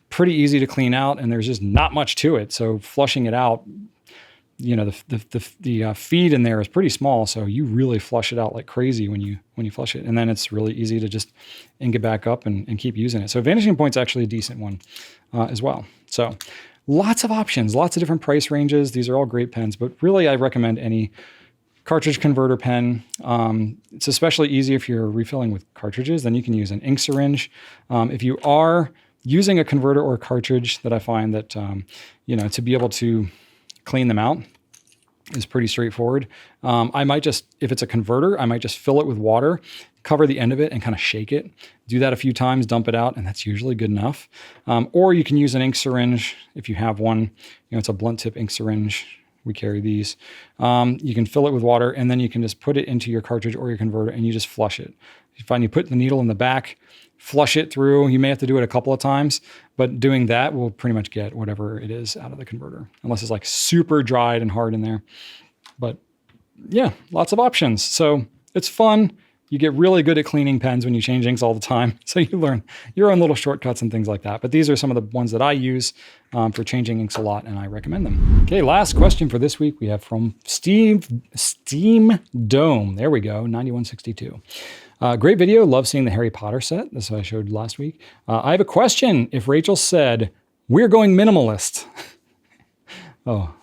pretty easy to clean out, and there's just not much to it. So flushing it out, you know, the feed in there is pretty small, so you really flush it out like crazy when you flush it. And then it's really easy to just ink it back up and keep using it. So Vanishing Point's actually a decent one as well. So lots of options, lots of different price ranges. These are all great pens, but really I recommend any cartridge converter pen. It's especially easy if you're refilling with cartridges, then you can use an ink syringe. If you are using a converter or a cartridge, that I find that, you know, to be able to clean them out is pretty straightforward. I might just, if it's a converter, I might just fill it with water, cover the end of it and kind of shake it. Do that a few times, dump it out, and that's usually good enough. Or you can use an ink syringe if you have one. You know, it's a blunt tip ink syringe. We carry these. You can fill it with water, and then you can just put it into your cartridge or your converter, and you just flush it. You find you put the needle in the back, flush it through. You may have to do it a couple of times, but doing that will pretty much get whatever it is out of the converter, unless it's like super dried and hard in there. But yeah, lots of options. So it's fun. You get really good at cleaning pens when you change inks all the time. So you learn your own little shortcuts and things like that. But these are some of the ones that I use for changing inks a lot, and I recommend them. Okay, last question for this week we have from Steam Dome. There we go, 9162. Great video. Love seeing the Harry Potter set. That's what I showed last week. I have a question. If Rachel said, we're going minimalist. Oh,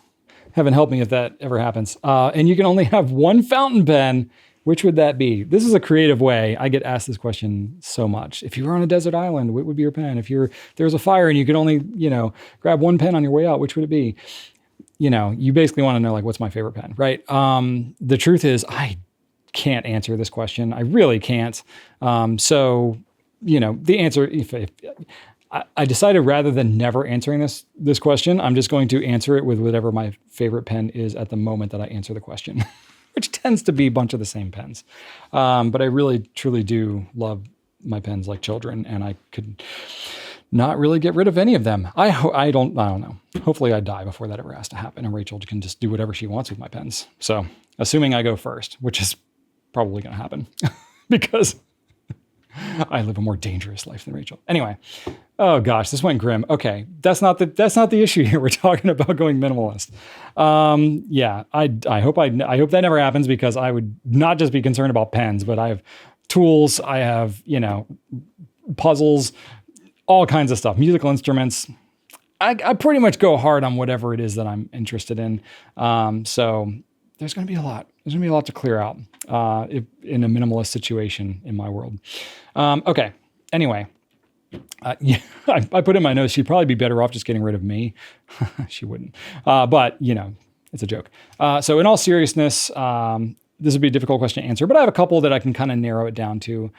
heaven help me if that ever happens. And you can only have one fountain pen, which would that be? This is a creative way. I get asked this question so much. If you were on a desert island, what would be your pen? If there's a fire and you could only, you know, grab one pen on your way out, which would it be? You know, you basically want to know, like, what's my favorite pen, right? The truth is, I can't answer this question. I really can't. So, you know, the answer, if I decided rather than never answering this question, I'm just going to answer it with whatever my favorite pen is at the moment that I answer the question, which tends to be a bunch of the same pens. But I really, truly do love my pens like children, and I could not really get rid of any of them. I don't know. Hopefully I die before that ever has to happen, and Rachel can just do whatever she wants with my pens. So assuming I go first, which is probably going to happen because I live a more dangerous life than Rachel. Anyway, oh gosh, this went grim. Okay, that's not the issue here. We're talking about going minimalist. Yeah, I hope that never happens, because I would not just be concerned about pens, but I have tools, I have, puzzles, all kinds of stuff, musical instruments. I pretty much go hard on whatever it is that I'm interested in. So there's going to be a lot. There's going to be a lot to clear out in a minimalist situation in my world. Okay. Anyway, yeah, I put in my notes, she'd probably be better off just getting rid of me. She wouldn't. But, it's a joke. So in all seriousness, this would be a difficult question to answer, but I have a couple that I can kind of narrow it down to.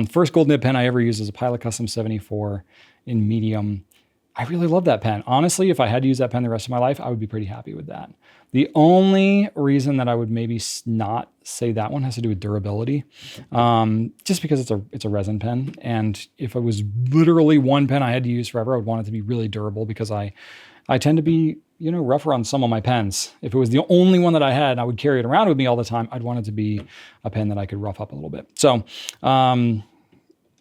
First gold nib pen I ever used is a Pilot Custom 74 in medium. I really love that pen. Honestly, if I had to use that pen the rest of my life, I would be pretty happy with that. The only reason that I would maybe not say that one has to do with durability, just because it's a resin pen. And if it was literally one pen I had to use forever, I would want it to be really durable, because I tend to be, rougher on some of my pens. If it was the only one that I had and I would carry it around with me all the time, I'd want it to be a pen that I could rough up a little bit. So,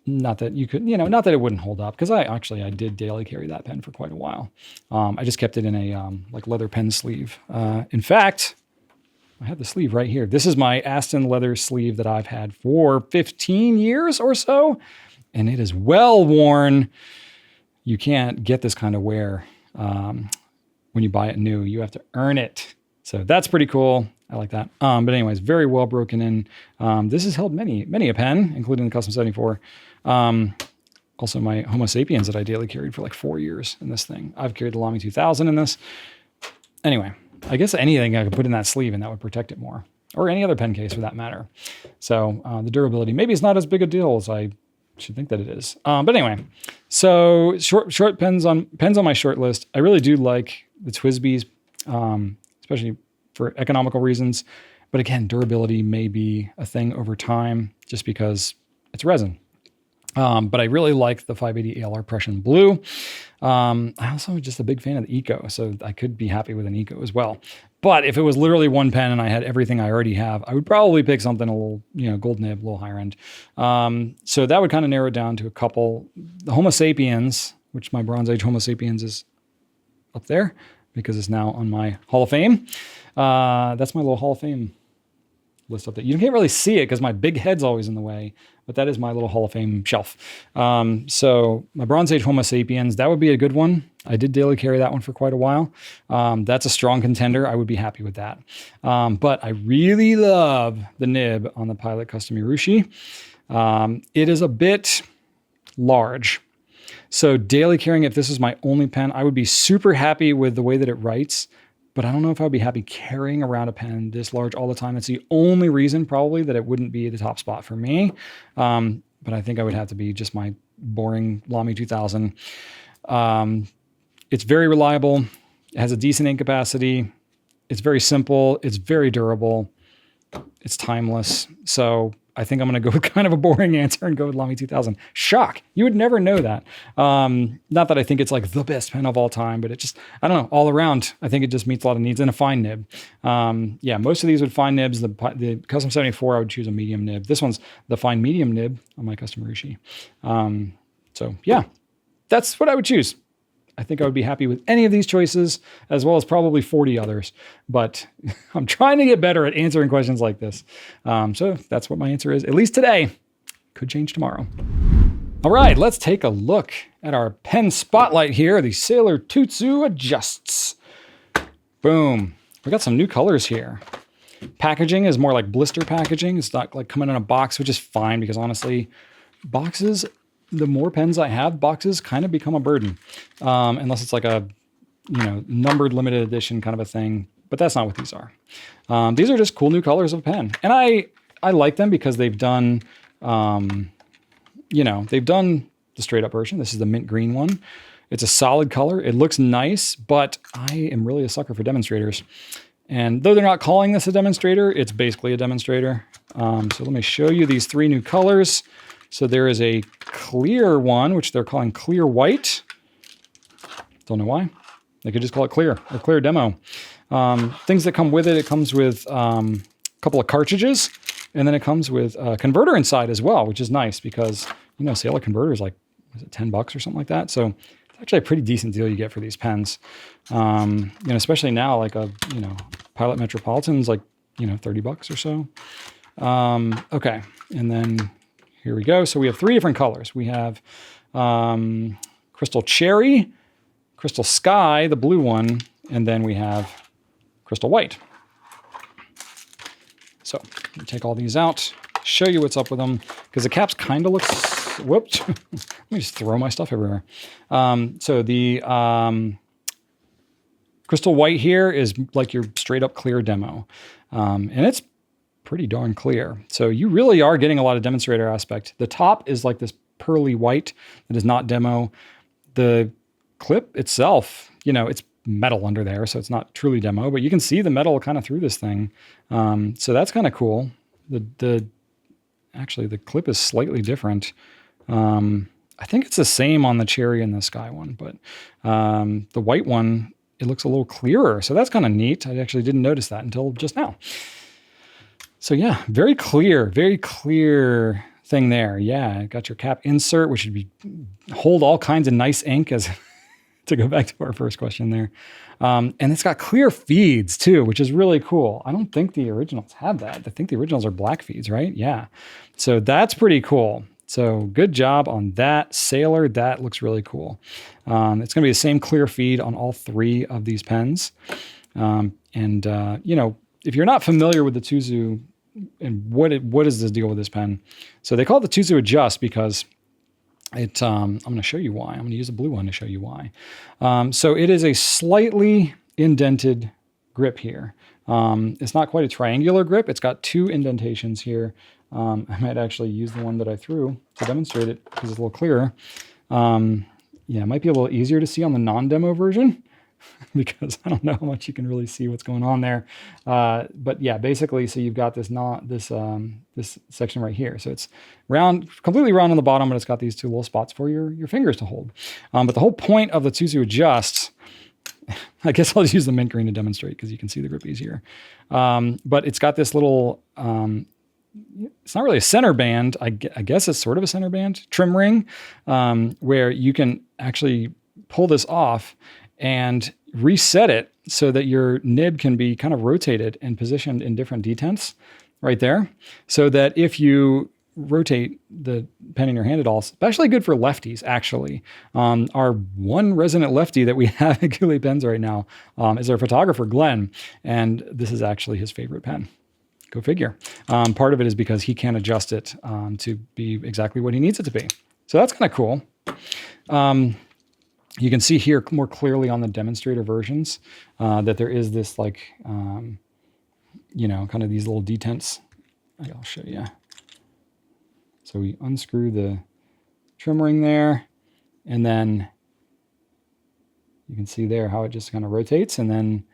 not that you could, not that it wouldn't hold up, because I did daily carry that pen for quite a while. I just kept it in a leather pen sleeve. In fact, I have the sleeve right here. This is my Aston leather sleeve that I've had for 15 years or so, and it is well worn. You can't get this kind of wear when you buy it new. You have to earn it. So that's pretty cool. I like that. But anyways, very well broken in. This has held many a pen, including the Custom 74. Also my Homo sapiens that I daily carried for like 4 years in this thing. I've carried the Lamy 2000 in this. Anyway, I guess anything I could put in that sleeve and that would protect it more, or any other pen case for that matter. So the durability, maybe it's not as big a deal as I should think that it is. But anyway, so short pens on my short list. I really do like the TUZUs, especially for economical reasons. But again, durability may be a thing over time just because it's resin. But I really like the 580 ALR Prussian Blue. I also am just a big fan of the Eco, so I could be happy with an Eco as well. But if it was literally one pen and I had everything I already have, I would probably pick something a little, gold nib, a little higher end. So that would kind of narrow it down to a couple. The Homo sapiens, which my Bronze Age Homo sapiens is up there because it's now on my Hall of Fame. That's my little Hall of Fame list up there. You can't really see it because my big head's always in the way, but that is my little Hall of Fame shelf. So my Bronze Age Homo sapiens, that would be a good one. I did daily carry that one for quite a while. That's a strong contender. I would be happy with that. But I really love the nib on the Pilot Custom Urushi. It is a bit large. So daily carrying, if this is my only pen, I would be super happy with the way that it writes. But I don't know if I'd be happy carrying around a pen this large all the time. It's the only reason probably that it wouldn't be the top spot for me. But I think I would have to be just my boring Lamy 2000. It's very reliable. It has a decent ink capacity. It's very simple. It's very durable. It's timeless. So I think I'm going to go with kind of a boring answer and go with Lamy 2000. Shock. You would never know that. Not that I think it's like the best pen of all time, but it just, I don't know, all around, I think it just meets a lot of needs and a fine nib. Yeah, most of these would fine nibs. The Custom 74, I would choose a medium nib. This one's the fine medium nib on my Custom Urushi. So yeah, that's what I would choose. I think I would be happy with any of these choices, as well as probably 40 others. But I'm trying to get better at answering questions like this. So that's what my answer is, at least today. Could change tomorrow. All right, let's take a look at our pen spotlight here, the Sailor TUZU Adjusts. Boom. We got some new colors here. Packaging is more like blister packaging. It's not like coming in a box, which is fine because honestly, boxes, the more pens I have, boxes kind of become a burden. Unless it's like a, numbered limited edition kind of a thing, but that's not what these are. These are just cool new colors of pen. And I like them because they've done, they've done the straight up version. This is the mint green one. It's a solid color. It looks nice, but I am really a sucker for demonstrators. And though they're not calling this a demonstrator, it's basically a demonstrator. So let me show you these three new colors. So there is a clear one, which they're calling clear white. Don't know why. They could just call it clear or clear demo. Things that come with it, it comes with a couple of cartridges, and then it comes with a converter inside as well, which is nice because you know, Sailor converter is like, was it $10 or something like that? So it's actually a pretty decent deal you get for these pens. You know, especially now, like a, you know, Pilot Metropolitan's like, you know, $30 or so. Okay. And then here we go. So we have 3 different colors. We have Crystal Cherry, Crystal Sky, the blue one, and then we have Crystal White. So let me take all these out, show you what's up with them, because the caps kind of looks, whoops, let me just throw my stuff everywhere. So the Crystal White here is like your straight up clear demo. And it's pretty darn clear. So you really are getting a lot of demonstrator aspect. The top is like this pearly white that is not demo. The clip itself, you know, it's metal under there, so it's not truly demo, but you can see the metal kind of through this thing. So that's kind of cool. Actually, the clip is slightly different. I think it's the same on the Cherry and the Sky one, but the white one, it looks a little clearer. So that's kind of neat. I actually didn't notice that until just now. So yeah, very clear thing there. Yeah, got your cap insert, which would be hold all kinds of nice ink, as to go back to our first question there. And it's got clear feeds too, which is really cool. I don't think the originals have that. I think the originals are black feeds, right? Yeah. So that's pretty cool. So good job on that, Sailor. That looks really cool. It's going to be the same clear feed on all 3 of these pens. You know, if you're not familiar with the TUZU and what is the deal with this pen? So they call it the TUZU Adjust because I'm going to show you why. I'm going to use a blue one to show you why. So it is a slightly indented grip here. It's not quite a triangular grip. It's got 2 indentations here. I might actually use the one that I threw to demonstrate it because it's a little clearer. Yeah, it might be a little easier to see on the non-demo version because I don't know how much you can really see what's going on there. But yeah, basically, so you've got this this section right here. So it's round, completely round on the bottom, but it's got these 2 little spots for your fingers to hold. But the whole point of the TUZU Adjust, I guess I'll just use the mint green to demonstrate because you can see the grip easier. But it's got this little, it's not really a center band. I guess it's sort of a center band trim ring, where you can actually pull this off and reset it so that your nib can be kind of rotated and positioned in different detents right there. So that if you rotate the pen in your hand at all, especially good for lefties, actually. Our one resident lefty that we have at Goulet Pens right now is our photographer, Glenn, and this is actually his favorite pen. Go figure. Part of it is because he can adjust it to be exactly what he needs it to be. So that's kind of cool. You can see here more clearly on the demonstrator versions that there is this like, you know, kind of these little detents. I'll show you. So we unscrew the trim ring there, and then you can see there how it just kind of rotates, and then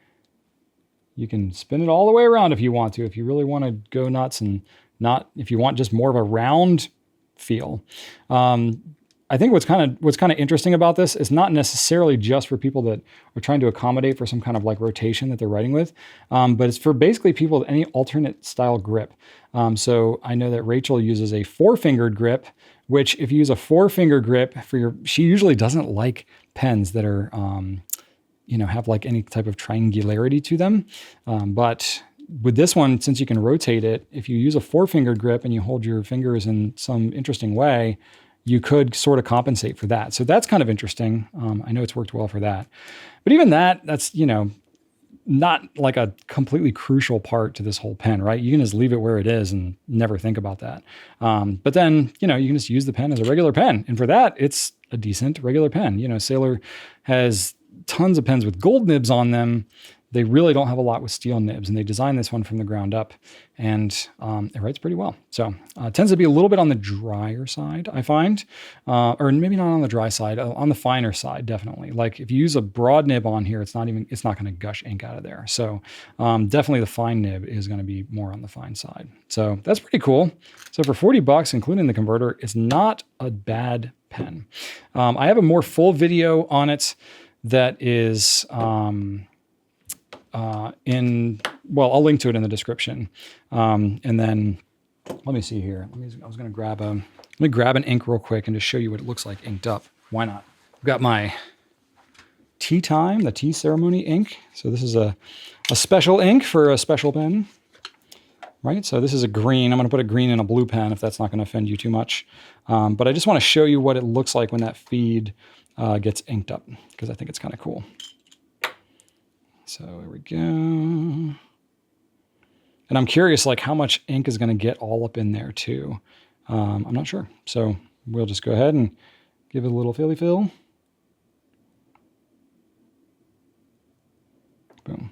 you can spin it all the way around if you want to, if you really want to go nuts and not, if you want just more of a round feel. I think what's kind of interesting about this is not necessarily just for people that are trying to accommodate for some kind of like rotation that they're writing with, but it's for basically people with any alternate style grip. So I know that Rachel uses a 4-fingered grip, which if you use a 4-finger grip for she usually doesn't like pens that are, you know, have like any type of triangularity to them. But with this one, since you can rotate it, if you use a 4-fingered grip and you hold your fingers in some interesting way, you could sort of compensate for that. So that's kind of interesting. I know it's worked well for that. But even that's, you know, not like a completely crucial part to this whole pen, right? You can just leave it where it is and never think about that. But then, you know, you can just use the pen as a regular pen. And for that, it's a decent regular pen. You know, Sailor has tons of pens with gold nibs on them. They really don't have a lot with steel nibs, and they designed this one from the ground up, and it writes pretty well. So it tends to be a little bit on the drier side, I find, or maybe not on the dry side, on the finer side, definitely. Like if you use a broad nib on here, it's not going to gush ink out of there. So definitely the fine nib is going to be more on the fine side. So that's pretty cool. So for $40, including the converter, it's not a bad pen. I have a more full video on it that is... I'll link to it in the description. And then let me see here. I was going to let me grab an ink real quick and just show you what it looks like inked up. Why not? I've got my tea time, the tea ceremony ink. So this is a special ink for a special pen, right? So this is a green. I'm going to put a green in a blue pen if that's not going to offend you too much. But I just want to show you what it looks like when that feed gets inked up, because I think it's kind of cool. So here we go. And I'm curious, like, how much ink is going to get all up in there too. I'm not sure. So we'll just go ahead and give it a little filly fill. Boom.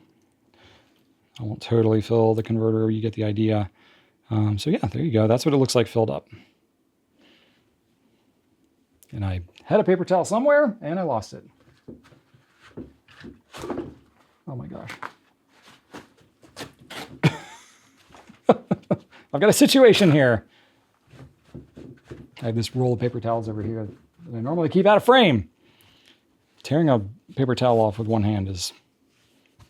I won't totally fill the converter. You get the idea. So yeah, there you go. That's what it looks like filled up. And I had a paper towel somewhere and I lost it. Oh my gosh. I've got a situation here. I have this roll of paper towels over here that I normally keep out of frame. Tearing a paper towel off with one hand is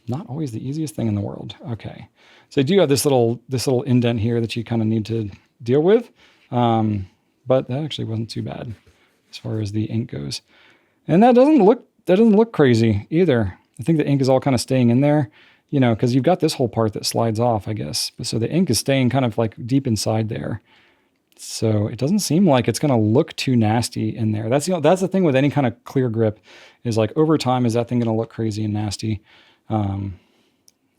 not always the easiest thing in the world. Okay. So I do have this little indent here that you kind of need to deal with. But that actually wasn't too bad as far as the ink goes. And that doesn't look crazy either. I think the ink is all kind of staying in there, you know, because you've got this whole part that slides off, I guess. So the ink is staying kind of like deep inside there. So it doesn't seem like it's going to look too nasty in there. That's the thing with any kind of clear grip is like over time, is that thing going to look crazy and nasty? I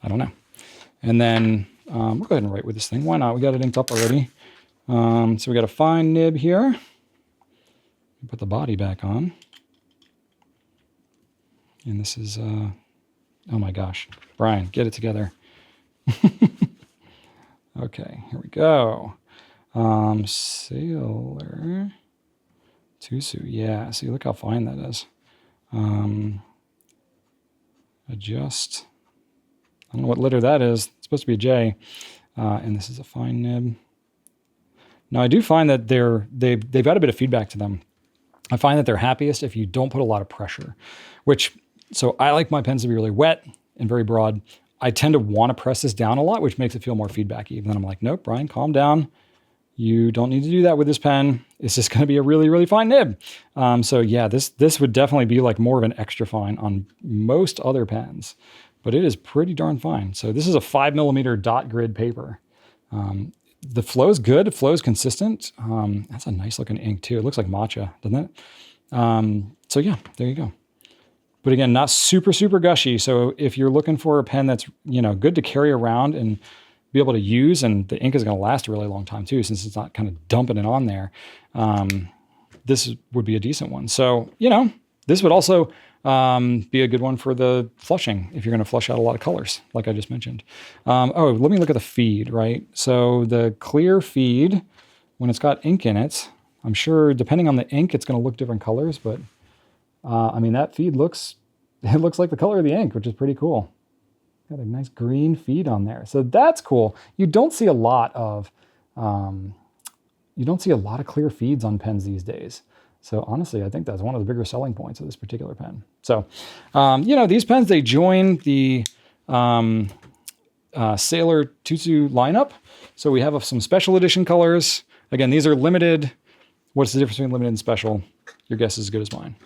don't know. And then we'll go ahead and write with this thing. Why not? We got it inked up already. So we got a fine nib here. Put the body back on. And this is, oh my gosh, Brian, get it together. Okay, here we go. Sailor TUZU, yeah, see, look how fine that is. Adjust, I don't know what letter that is. It's supposed to be a J. And this is a fine nib. Now I do find that they've got a bit of feedback to them. I find that they're happiest if you don't put a lot of pressure, so I like my pens to be really wet and very broad. I tend to want to press this down a lot, which makes it feel more feedbacky. And then I'm like, nope, Brian, calm down. You don't need to do that with this pen. It's just going to be a really, really fine nib. So yeah, this would definitely be like more of an extra fine on most other pens, but it is pretty darn fine. So this is a 5mm dot grid paper. The flow is good. The flow is consistent. That's a nice looking ink too. It looks like matcha, doesn't it? So yeah, there you go. But again, not super, super gushy. So if you're looking for a pen that's, you know, good to carry around and be able to use, and the ink is going to last a really long time too, since it's not kind of dumping it on there, this would be a decent one. So, you know, this would also be a good one for the flushing if you're going to flush out a lot of colors, like I just mentioned. Oh, let me look at the feed, right? So the clear feed, when it's got ink in it, I'm sure depending on the ink, it's going to look different colors, but I mean, that feed looks like the color of the ink, which is pretty cool. Got a nice green feed on there. So that's cool. You don't see a lot of clear feeds on pens these days. So honestly, I think that's one of the bigger selling points of this particular pen. So, you know, these pens, they join the Sailor TUZU lineup. So we have some special edition colors. Again, these are limited. What's the difference between limited and special? Your guess is as good as mine.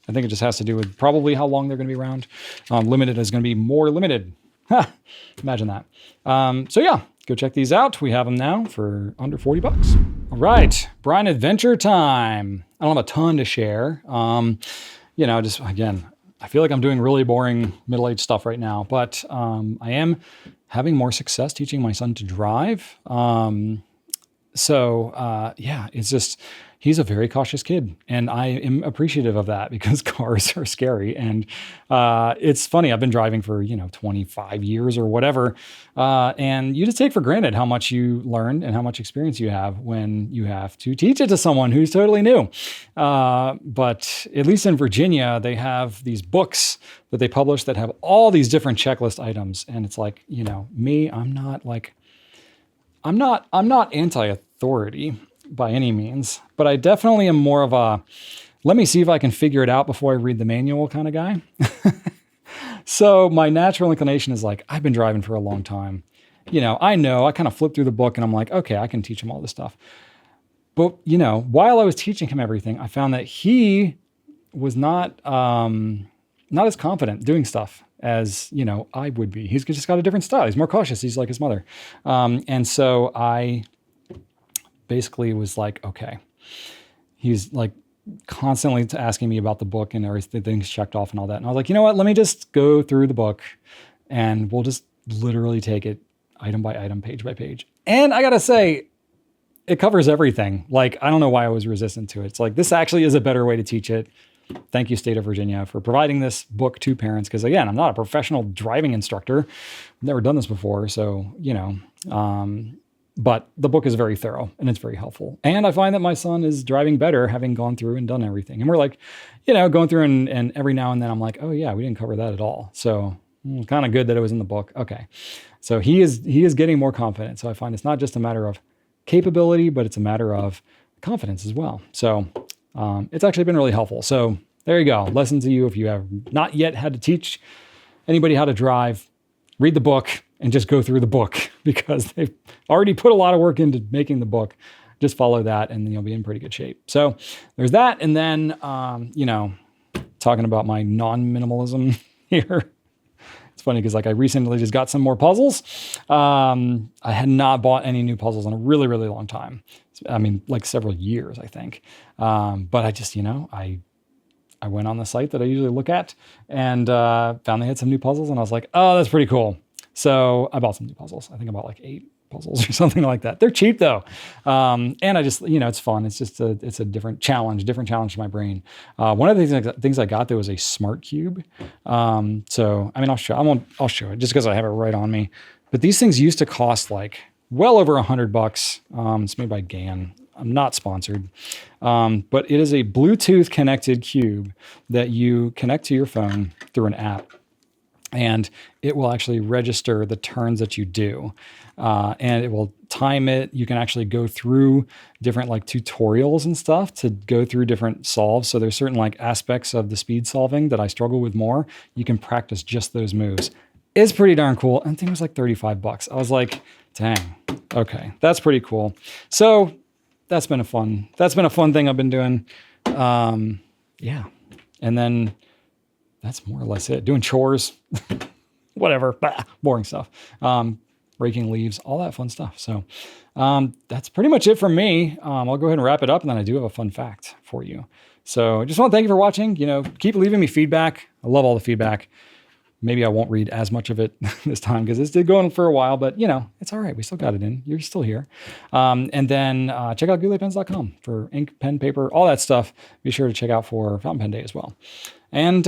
I think it just has to do with probably how long they're going to be around. Limited is going to be more limited. Imagine that. So yeah, go check these out. We have them now for under 40 bucks. All right, Brian adventure time. I don't have a ton to share. You know, just again, I feel like I'm doing really boring middle-aged stuff right now, but I am having more success teaching my son to drive. Yeah, it's just, he's a very cautious kid, and I am appreciative of that because cars are scary. And it's funny, I've been driving for, 25 years or whatever. And you just take for granted how much you learned and how much experience you have when you have to teach it to someone who's totally new. But at least in Virginia, they have these books that they publish that have all these different checklist items. And it's like, me, I'm not anti-authority by any means, but I definitely am more of a, let me see if I can figure it out before I read the manual kind of guy. So my natural inclination is like, I've been driving for a long time. I kind of flipped through the book and I'm like, okay, I can teach him all this stuff. But, while I was teaching him everything, I found that he was not as confident doing stuff as, I would be. He's just got a different style. He's more cautious. He's like his mother. And so I basically was like, okay, he's like constantly asking me about the book and everything's checked off and all that. And I was like, you know what, let me just go through the book and we'll just literally take it item by item, page by page. And I got to say, it covers everything. Like, I don't know why I was resistant to it. It's like, this actually is a better way to teach it. Thank you, State of Virginia, for providing this book to parents. Because again, I'm not a professional driving instructor. I've never done this before. So, but the book is very thorough and it's very helpful. And I find that my son is driving better having gone through and done everything. And we're like, going through and every now and then I'm like, oh yeah, we didn't cover that at all. So kind of good that it was in the book. Okay. So he is getting more confident. So I find it's not just a matter of capability, but it's a matter of confidence as well. So it's actually been really helpful. So there you go. Lesson to you if you have not yet had to teach anybody how to drive, read the book and just go through the book because they've already put a lot of work into making the book. Just follow that and then you'll be in pretty good shape. So there's that. And then, talking about my non-minimalism here. It's funny because I recently just got some more puzzles. I had not bought any new puzzles in a really, really long time. I mean, like several years, I think. But I just, I went on the site that I usually look at and found they had some new puzzles and I was like, oh, that's pretty cool. So I bought some new puzzles. I think I bought like 8 puzzles or something like that. They're cheap though. And I just, it's fun. It's just it's a different challenge to my brain. One of the things I got there was a smart cube. So, I mean, I'll show it just because I have it right on me. But these things used to cost like well over $100. It's made by GAN. I'm not sponsored. But it is a Bluetooth connected cube that you connect to your phone through an app. And it will actually register the turns that you do. And it will time it. You can actually go through different like tutorials and stuff to go through different solves. So there's certain like aspects of the speed solving that I struggle with more. You can practice just those moves. It's pretty darn cool. And I think it was like $35. I was like, dang, okay, that's pretty cool. So that's been a fun thing I've been doing. Yeah. And then that's more or less it. Doing chores, whatever, boring stuff. Raking leaves, all that fun stuff. So that's pretty much it from me. I'll go ahead and wrap it up and then I do have a fun fact for you. So I just want to thank you for watching. Keep leaving me feedback. I love all the feedback. Maybe I won't read as much of it this time because this did go on for a while, but it's all right. We still got it in. You're still here. And then check out gouletpens.com for ink, pen, paper, all that stuff. Be sure to check out for Fountain Pen Day as well. And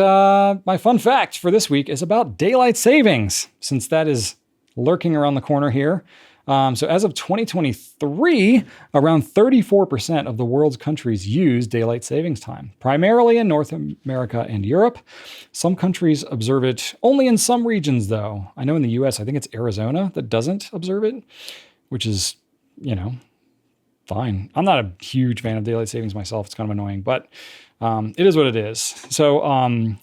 my fun fact for this week is about daylight savings, since that is lurking around the corner here. So as of 2023, around 34% of the world's countries use daylight savings time, primarily in North America and Europe. Some countries observe it only in some regions, though. I know in the US, I think it's Arizona that doesn't observe it, which is, fine. I'm not a huge fan of daylight savings myself. It's kind of annoying, but it is what it is. So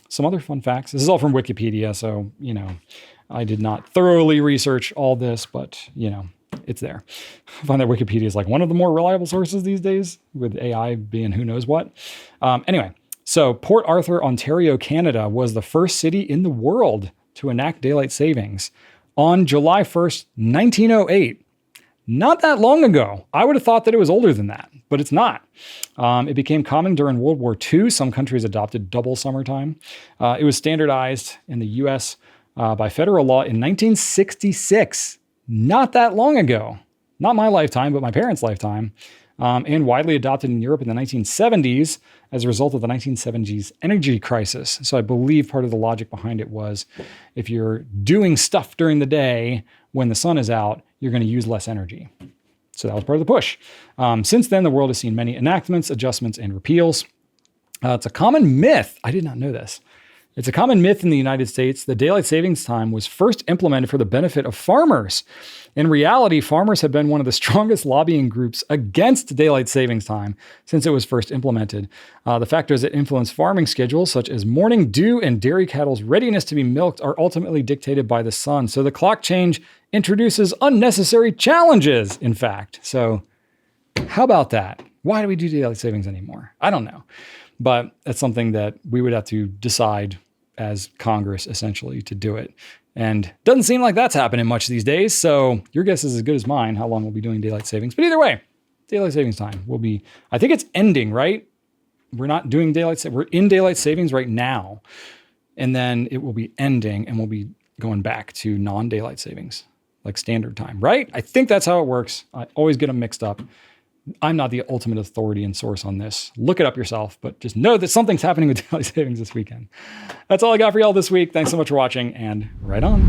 some other fun facts. This is all from Wikipedia, so, I did not thoroughly research all this, but, it's there. I find that Wikipedia is like one of the more reliable sources these days, with AI being who knows what. Anyway, so Port Arthur, Ontario, Canada was the first city in the world to enact daylight savings on July 1st, 1908. Not that long ago. I would have thought that it was older than that, but it's not. It became common during World War II. Some countries adopted double summertime. It was standardized in the US by federal law in 1966. Not that long ago. Not my lifetime, but my parents' lifetime. And widely adopted in Europe in the 1970s as a result of the 1970s energy crisis. So I believe part of the logic behind it was if you're doing stuff during the day when the sun is out, you're going to use less energy. So that was part of the push. Since then, the world has seen many enactments, adjustments, and repeals. It's a common myth. I did not know this. It's a common myth in the United States that daylight savings time was first implemented for the benefit of farmers. In reality, farmers have been one of the strongest lobbying groups against daylight savings time since it was first implemented. The factors that influence farming schedules, such as morning dew and dairy cattle's readiness to be milked, are ultimately dictated by the sun. So the clock change introduces unnecessary challenges, in fact. So how about that? Why do we do daylight savings anymore? I don't know. But that's something that we would have to decide as Congress, essentially, to do it. And doesn't seem like that's happening much these days. So your guess is as good as mine how long we'll be doing daylight savings. But either way, daylight savings time will be, I think it's ending, right? We're not doing we're in daylight savings right now. And then it will be ending and we'll be going back to non-daylight savings, like standard time, right? I think that's how it works. I always get them mixed up. I'm not the ultimate authority and source on this. Look it up yourself, but just know that something's happening with daylight savings this weekend. That's all I got for y'all this week. Thanks so much for watching, and right on.